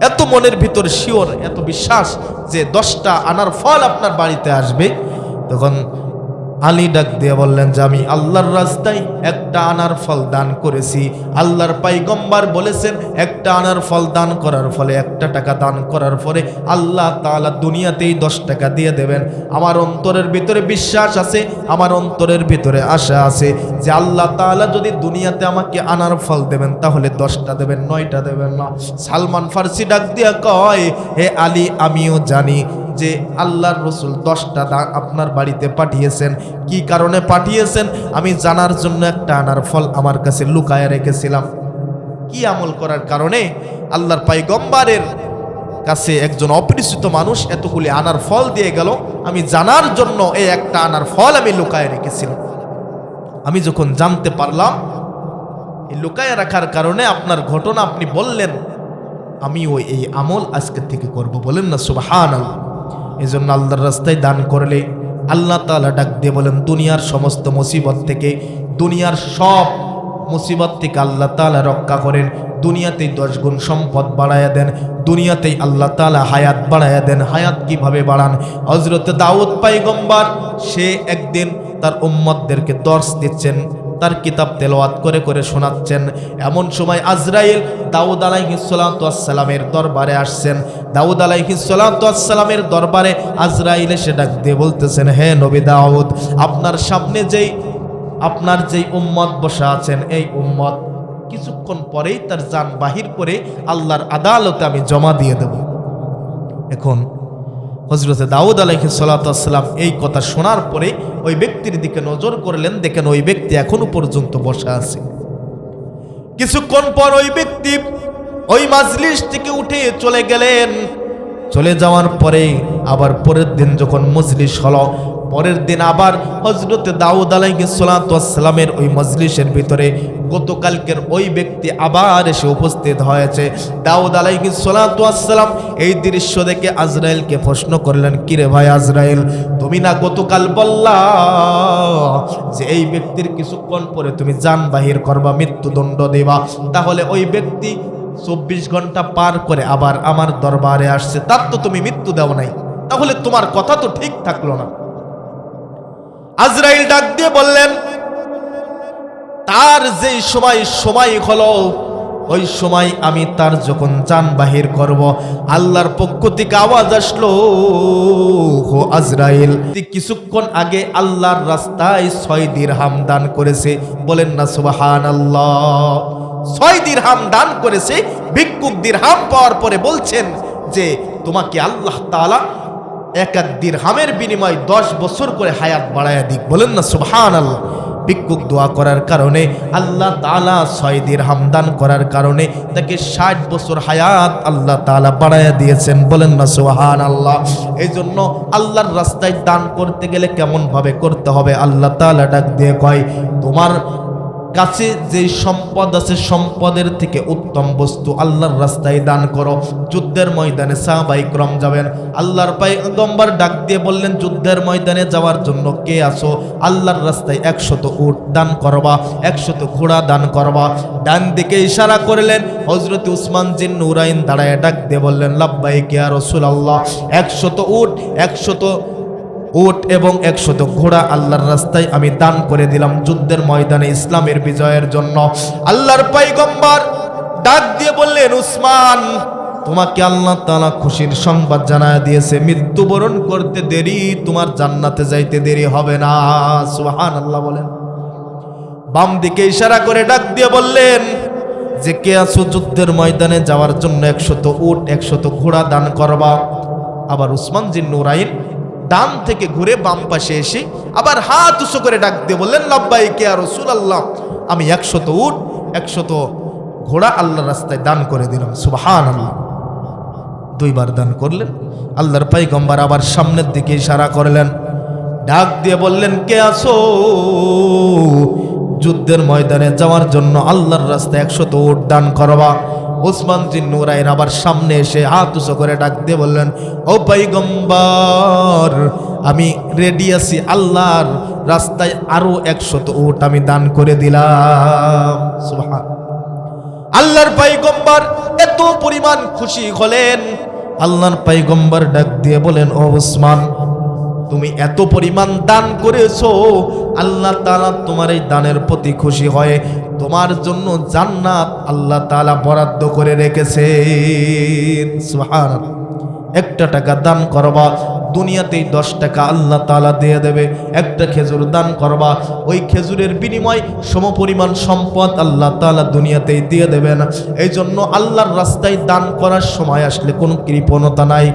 এত মনের ভিতর শিওর, এত বিশ্বাস যে 10টা আনার ফল আপনার বাড়িতে আসবে? তখন আলী ডাক দিয়ে বললেন যে আমি আল্লাহর রাস্তায় একটা আনার ফল দান করেছি। আল্লাহর পয়গম্বর বলেছেন একটা আনার ফল দান করার ফলে, একটা টাকা দান করার ফলে আল্লাহ তাআলা দুনিয়াতেই 10 টাকা দিয়ে দেবেন। আমার অন্তরের ভিতরে বিশ্বাস আছে, আমার অন্তরের ভিতরে আশা আছে যে আল্লাহ তাআলা যদি দুনিয়াতে আমাকে আনার ফল দেবেন তাহলে 10টা দেবেন, 9টা দেবেন না। সালমান ফার্সি ডাক দিয়া কয়, হে আলী, আমিও জানি যে আল্লাহর রসুল 10টা আপনার বাড়িতে পাঠিয়েছেন। কি কারণে পাঠিয়েছেন আমি জানার জন্য একটা আনার ফল আমার কাছে লুকায় রেখেছিলাম। কি আমল করার কারণে আল্লাহর পয়গম্বরের কাছে একজন অপরিচিত মানুষ এতগুলি আনার ফল দিয়ে গেল, আমি জানার জন্য এই একটা আনার ফল আমি লুকায় রেখেছিলাম। আমি যখন জানতে পারলাম এই লুকায় রাখার কারণে আপনার ঘটনা আপনি বললেন, আমি এই আমল আজকে থেকে করব। বলেন না সুবহানাল্লাহ। এই জন্য আল্লাহর রাস্তায় দান করলে আল্লাহ তাআলা ডাক দিয়ে বলেন, দুনিয়ার সমস্ত মুসিবত থেকে, দুনিয়ার সব মুসিবত থেকে আল্লাহ তাআলা রক্ষা করেন। দুনিয়াতেই 10 গুণ সম্পদ বাড়ায়া দেন, দুনিয়াতেই আল্লাহ তাআলা হায়াত বাড়ায়া দেন। হায়াত কিভাবে বাড়ান? হযরত দাউদ পয়গম্বর সে একদিন তার উম্মতদেরকে দর্শ দিচ্ছেন, তার কিতাব তেলাওয়াত করে করে শোনাচ্ছেন। এমন সময় আজরাইল দাউদ আলাইহিস সালাতু ওয়াস সালামের দরবারে আসছেন। দাউদ আলাইহিস সালাতু ওয়াস সালামের দরবারে আজরাইল এসে ডাক দিয়ে বলতেছেন, হে নবী দাউদ, আপনার সামনে আপনার যেই উম্মত বসা আছেন, এই উম্মত কিছুক্ষণ পরেই তার জান বাহির করে আল্লাহর আদালতে আমি জমা দিয়ে দেব। এখন হযরত দাউদ আলাইহিস সালাতু ওয়াস সালাম এই কথা শোনার পরে ওই ব্যক্তির দিকে নজর করলেন, দেখেন ওই ব্যক্তি এখনো পর্যন্ত বসা আছে। কিছুক্ষণ পর ওই ব্যক্তি ওই মাজলিস থেকে উঠে চলে গেলেন। চলে যাওয়ার পরে আবার পরের দিন যখন মজলিস হলো, পরের দিন আবার হযরত দাউদ আলাইহিস সালাতু ওয়াস সালামের ওই মজলিসের ভিতরে গতকালকের ওই ব্যক্তি আবার এসে উপস্থিত হয়েছে। দাউদ আলাইহিস সালাতু ওয়াস সালাম এই দৃশ্য দেখে আজরাইলকে প্রশ্ন করলেন, কিরে ভাই আজরাইল, তুমি না গতকাল বললা যে এই ব্যক্তির কিছুক্ষণ পরে তুমি জান বাহির করবা, মৃত্যুদণ্ড দেবা, তাহলে ওই ব্যক্তি 24 ঘন্টা পার করে আবার আমার দরবারে আসছে, তার তো তুমি মৃত্যু দাও নাই, তাহলে তোমার কথা তো ঠিক থাকলো না। আজরাইল ডাক দিয়ে বললেন, তার যেই সময় হলো ওই সময় আমি তার যখন জান বাহির করব, আল্লাহর পক্ষ থেকে আওয়াজ আসলো, ও আজরাইল, কিছুক্ষণ আগে আল্লাহর রাস্তায় 6 দিরহাম দান করেছে। বলেন না সুবহানাল্লাহ। 6 দিরহাম দান করেছে। ভিক্ষুক দিরহাম পাওয়ার পরে বলছেন যে তোমাকে আল্লাহ তাআলা এক দিরহামের বিনিময়ে 10 বছর করে হায়াত বাড়ায়া দিক। বলেন না সুবহানাল্লাহ। ভিক্ষুক দোয়া করার কারণে আল্লাহ তাআলা 6 দিরহাম দান করার কারণে তাকে 60 বছর হায়াত আল্লাহ তাআলা বাড়ায়া দিয়েছেন। বলেন না সুবহানাল্লাহ। এই জন্য আল্লাহর রাস্তায় দান করতে গেলে কেমন ভাবে করতে হবে? আল্লাহ তাআলা ডাক দিয়ে কয়, তোমার কাছে যে সম্পদ আছে সম্পদের থেকে উত্তম বস্তু আল্লাহর রাস্তায় দান করো। যুদ্ধের ময়দানে সাহাবায়ে کرام যাবেন, আল্লাহর পয়গম্বর ডাক দিয়ে বললেন, যুদ্ধের ময়দানে যাওয়ার জন্য কে আসো? আল্লাহর রাস্তায় 100 উট দান করবা, 100 ঘোড়া দান করবা। ডান দিকে ইশারা করলেন। হযরত উসমান জিন নুরাইন দাঁড়ায় ডাক দিয়ে বললেন, লাব্বাইক ইয়া রাসূলুল্লাহ, 100 উট, 100 উট এবং 100 ঘোড়া আল্লাহর রাস্তায় আমি দান করে দিলাম যুদ্ধের ময়দানে ইসলামের বিজয়ের জন্য। আল্লাহর পয়গম্বর ডাক দিয়ে বললেন, উসমান, তোমাকে আল্লাহ তাআলা খুশির সংবাদ জানায় দিয়েছে, মৃত্যুবরণ করতে দেরি, তোমার জান্নাতে যাইতে দেরি হবে না। সুবহানাল্লাহ বলেন। বাম দিকে ইশারা করে ডাক দিয়ে বললেন যে কে আছো যুদ্ধের ময়দানে যাওয়ার জন্য 100 উট 100 ঘোড়া দান করবা। আবার উসমান জিন নুরাইন ডান থেকে ঘুরে বাম পাশে এসে আবার হাত উঁচু করে ডাক দিয়ে বললেন, লাব্বাইক ইয়া রাসূলুল্লাহ, আমি 100 উট 100 ঘোড়া আল্লাহর রাস্তায় দান করে দিলাম। সুবহানাল্লাহ। 2 বার দান করলেন। আল্লাহর পয়গম্বর আবার সামনের দিকে ইশারা করলেন, ডাক দিয়ে বললেন, কে আছো যুদ্ধের ময়দানে যাওয়ার জন্য আল্লাহর রাস্তায় 100 উট দান করবা। উসমান জিন নুরাইন আবার সামনে এসে হাত উঁচু করে ডাক দিয়ে বললেন, ও পয়গম্বর, আমি রেডি আছি, আল্লাহর রাস্তায় আরো 100 উট আমি দান করে দিলাম। সুবহান। আল্লাহর পয়গম্বর এত পরিমাণ খুশি হলেন। আল্লাহর পয়গম্বর ডাক দিয়ে বলেন, ও উসমান, তুমি এত পরিমাণ দান করেছো, আল্লাহ তাআলা তোমার এই দানের প্রতি খুশি হয়ে তোমার জন্য জান্নাত আল্লাহ তাআলা বরাদ্দ করে রেখেছেন। সুবহানাল্লাহ। একটা টাকা দান করবা, দুনিয়াতেই 10 টাকা আল্লাহ তাআলা দিয়ে দেবে। একটা খেজুর দান করবা, ওই খেজুরের বিনিময় সমপরিমাণ সম্পদ আল্লাহ তাআলা দুনিয়াতেই দিয়ে দেবেন। এই জন্য আল্লাহর রাস্তায় দান করার সময় আসলে কোনো কৃপণতা নাই।